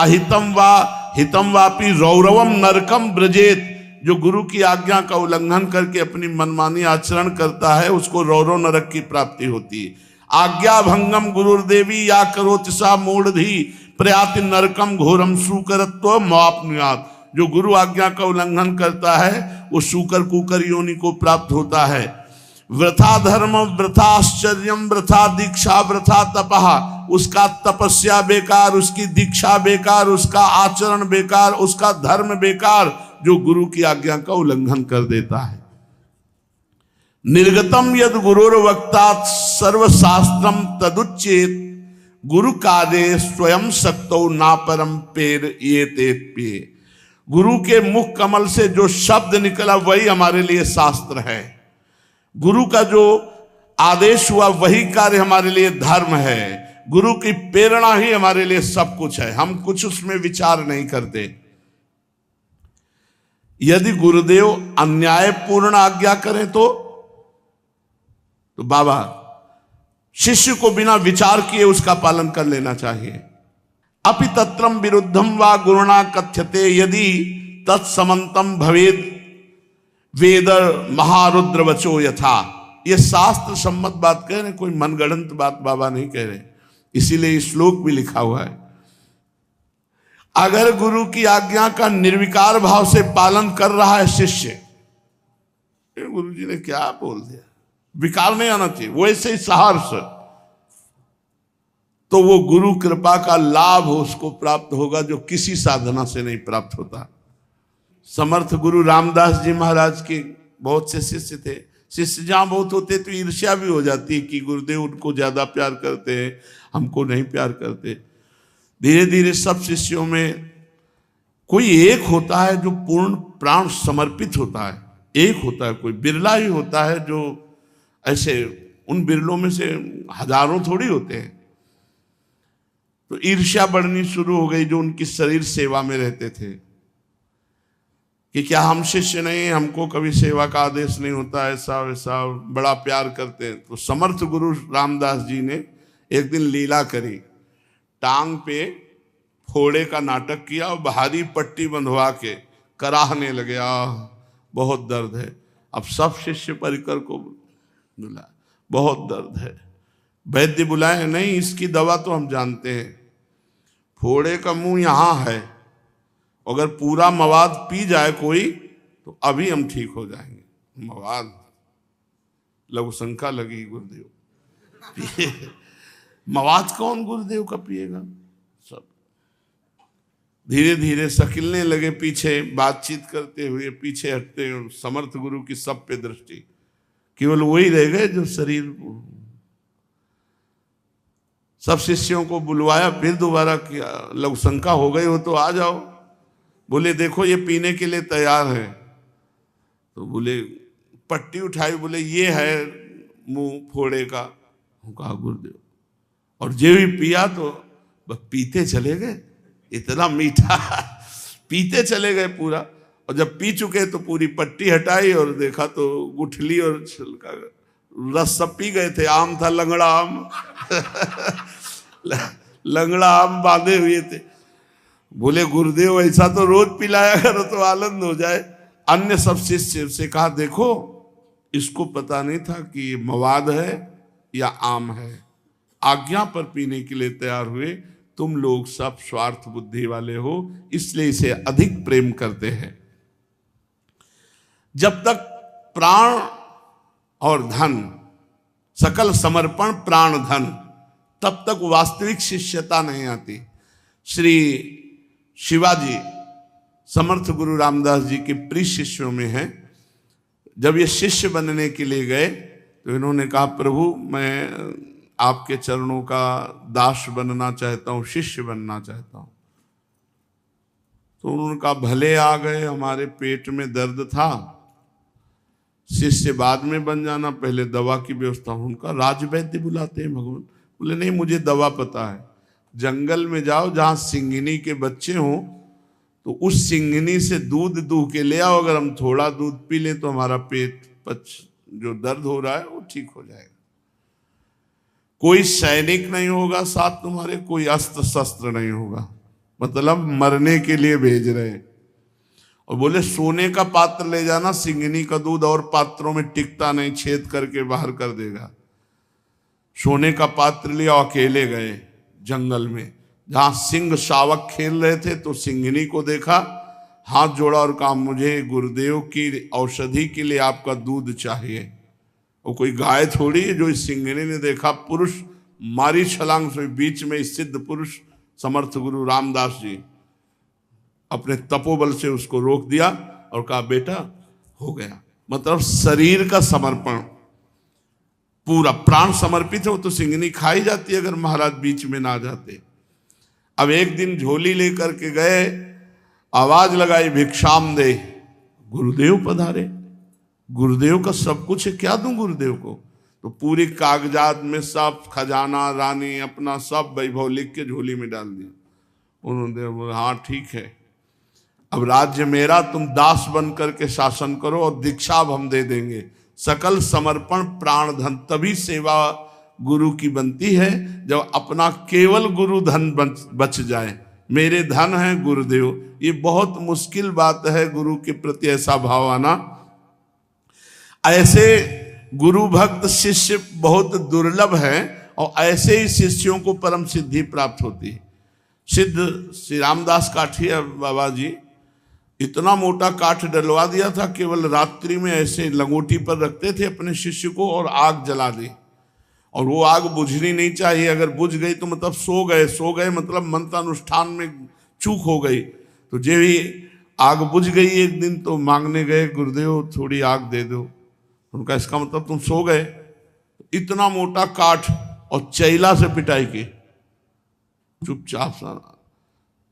अहितम वा हितम वापी रौरवम नरकम ब्रजेत। जो गुरु की आज्ञा का उल्लंघन करके अपनी मनमानी आचरण करता है उसको रौरव नरक की प्राप्ति होती है। आज्ञा भंगम गुरुर्देवी या करोति सा मूढ़धि प्रयाति नरकम घोरम सुकरत्व मापनुयात। जो गुरु आज्ञा का उल्लंघन करता है वो सूकर कुकर योनि को प्राप्त होता है। वृथा धर्म वृथा आश्चर्यम वृथा दीक्षा वृथा तपः, उसका तपस्या बेकार, उसकी दीक्षा बेकार, उसका आचरण बेकार, उसका धर्म बेकार, जो गुरु की आज्ञा का उल्लंघन कर देता है। निर्गतम यद गुरुर्वक्ता सर्वशास्त्रम तदुच्चेत, गुरु कार्य स्वयं शक्तो ना परम पेर ये तेत्प्ये। गुरु के मुख कमल से जो शब्द निकला वही हमारे लिए शास्त्र है। गुरु का जो आदेश हुआ वही कार्य हमारे लिए धर्म है। गुरु की प्रेरणा ही हमारे लिए सब कुछ है, हम कुछ उसमें विचार नहीं करते। यदि गुरुदेव अन्यायपूर्ण आज्ञा करें तो बाबा शिष्य को बिना विचार किए उसका पालन कर लेना चाहिए। अपि तत्रम विरुद्धम वा गुरुणा कथ्यते यदि तत्समंतम भवेद वेद महारुद्र वचो यथा। ये शास्त्र सम्मत बात कह रहे, कोई मनगढ़ंत बात बाबा नहीं कह रहे, इसीलिए श्लोक भी लिखा हुआ है। अगर गुरु की आज्ञा का निर्विकार भाव से पालन कर रहा है शिष्य, गुरु जी ने क्या बोल दिया, विकार नहीं आना चाहिए, वैसे ही सहर्ष, तो वो गुरु कृपा का लाभ उसको प्राप्त होगा जो किसी साधना से नहीं प्राप्त होता। समर्थ गुरु रामदास जी महाराज के बहुत से शिष्य थे। शिष्य जहां बहुत होते तो ईर्ष्या भी हो जाती है कि गुरुदेव उनको ज्यादा प्यार करते हैं, हमको नहीं प्यार करते। धीरे धीरे सब शिष्यों में कोई एक होता है जो पूर्ण प्राण समर्पित होता है, एक होता है, कोई बिरला ही होता है जो ऐसे, उन बिरलों में से हजारों थोड़ी होते हैं। तो ईर्ष्या बढ़नी शुरू हो गई जो उनकी शरीर सेवा में रहते थे कि क्या हम शिष्य नहीं, हमको कभी सेवा का आदेश नहीं होता, ऐसा वैसा, बड़ा प्यार करते हैं। तो समर्थ गुरु रामदास जी ने एक दिन लीला करी, टांग पे फोड़े का नाटक किया और भारी पट्टी बंधवा के कराहने लगे, बहुत दर्द है। अब सब शिष्य परिकर को बुलाया, बहुत दर्द है, वैद्य बुलाए, नहीं इसकी दवा तो हम जानते हैं, फोड़े का मुंह यहाँ है, अगर पूरा मवाद पी जाए कोई तो अभी हम ठीक हो जाएंगे। मवाद, लघु शंका लगी गुरुदेव मवाद कौन गुरुदेव का पिएगा। सब धीरे धीरे सकिलने लगे, पीछे बातचीत करते हुए पीछे हटते, समर्थ गुरु की सब पे दृष्टि, केवल वही रह गए जो शरीर। सब शिष्यों को बुलवाया, फिर दोबारा किया, लघु शंका हो गई हो तो आ जाओ। बोले देखो ये पीने के लिए तैयार है। तो बोले पट्टी उठाई, बोले ये है मुंह फोड़े का। कहा गुरुदेव, और जे भी पिया तो बस पीते चले गए, इतना मीठा पीते चले गए पूरा। और जब पी चुके तो पूरी पट्टी हटाई और देखा तो गुठली और छिलका रस सब पी गए थे। आम था, लंगड़ा आम लंगड़ा आम बांधे हुए थे। बोले गुरुदेव ऐसा तो रोज पिलाया करो तो आनंद हो जाए। अन्य सब शिष्य से कहा देखो इसको पता नहीं था कि ये मवाद है या आम है, आज्ञा पर पीने के लिए तैयार हुए। तुम लोग सब स्वार्थ बुद्धि वाले हो, इसलिए इसे अधिक प्रेम करते हैं। जब तक प्राण और धन, सकल समर्पण प्राण धन, तब तक वास्तविक शिष्यता नहीं आती। श्री शिवाजी समर्थ गुरु रामदास जी के प्रिय शिष्यों में हैं। जब ये शिष्य बनने के लिए गए तो इन्होंने कहा प्रभु मैं आपके चरणों का दास बनना चाहता हूँ, शिष्य बनना चाहता हूँ। तो उन्होंने कहा भले आ गए, हमारे पेट में दर्द था, शिष्य बाद में बन जाना, पहले दवा की व्यवस्था। उनका राजवैद्य बुलाते हैं भगवान। बोले नहीं मुझे दवा पता है, जंगल में जाओ जहाँ सिंघनी के बच्चे हों तो उस सिंघनी से दूध दूह के ले आओ, अगर हम थोड़ा दूध पी लें तो हमारा पेट जो दर्द हो रहा है वो ठीक हो जाएगा। कोई सैनिक नहीं होगा साथ तुम्हारे, कोई अस्त्र शस्त्र नहीं होगा, मतलब मरने के लिए भेज रहे हैं। और बोले सोने का पात्र ले जाना, सिंघनी का दूध और पात्रों में टिकता नहीं, छेद करके बाहर कर देगा। सोने का पात्र लिया, अकेले गए जंगल में, जहां सिंह शावक खेल रहे थे तो सिंघनी को देखा, हाथ जोड़ा और कहा, मुझे गुरुदेव की औषधि के लिए आपका दूध चाहिए। वो कोई गाय थोड़ी है जो इस सिंघनी ने देखा पुरुष मारी छलांग से, बीच में सिद्ध पुरुष समर्थ गुरु रामदास जी अपने तपोबल से उसको रोक दिया और कहा, बेटा हो गया। मतलब शरीर का समर्पण, पूरा प्राण समर्पित है। वो तो सिंघनी खाई जाती है अगर महाराज बीच में ना जाते। अब एक दिन झोली लेकर के गए, आवाज लगाई, भिक्षाम दे। गुरुदेव पधारे, गुरुदेव का सब कुछ है, क्या दूं गुरुदेव को? तो पूरी कागजात में सब खजाना, रानी, अपना सब वैभव लिख के झोली में डाल दिया। उन्होंने बोला, हाँ ठीक है, अब राज्य मेरा, तुम दास बन करके शासन करो और दीक्षा अब हम दे देंगे। सकल समर्पण प्राण धन, तभी सेवा गुरु की बनती है जब अपना केवल गुरु धन बच जाए। मेरे धन है गुरुदेव, ये बहुत मुश्किल बात है गुरु के प्रति ऐसा भाव आना। ऐसे गुरु भक्त शिष्य बहुत दुर्लभ है और ऐसे ही शिष्यों को परम सिद्धि प्राप्त होती है। सिद्ध श्री रामदास काठिया बाबा जी इतना मोटा काठ डलवा दिया था, केवल रात्रि में ऐसे लंगोटी पर रखते थे अपने शिष्य को और आग जला दी। और वो आग बुझनी नहीं चाहिए, अगर बुझ गई तो मतलब सो गए मतलब मंत्र अनुष्ठान में चूक हो गई। तो जो भी आग बुझ गई एक दिन, तो मांगने गए, गुरुदेव थोड़ी आग दे दो। उनका इसका मतलब तुम सो गए। इतना मोटा काठ और चैला से पिटाई की, चुपचाप सा।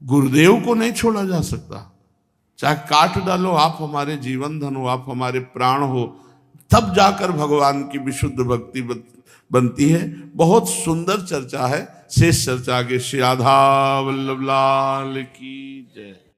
गुरुदेव को नहीं छोड़ा जा सकता, चाहे काट डालो, आप हमारे जीवन धन हो, आप हमारे प्राण हो, तब जाकर भगवान की विशुद्ध भक्ति बनती है। बहुत सुंदर चर्चा है, शेष चर्चा आगे। श्री राधा वल्लभ लाल की जय।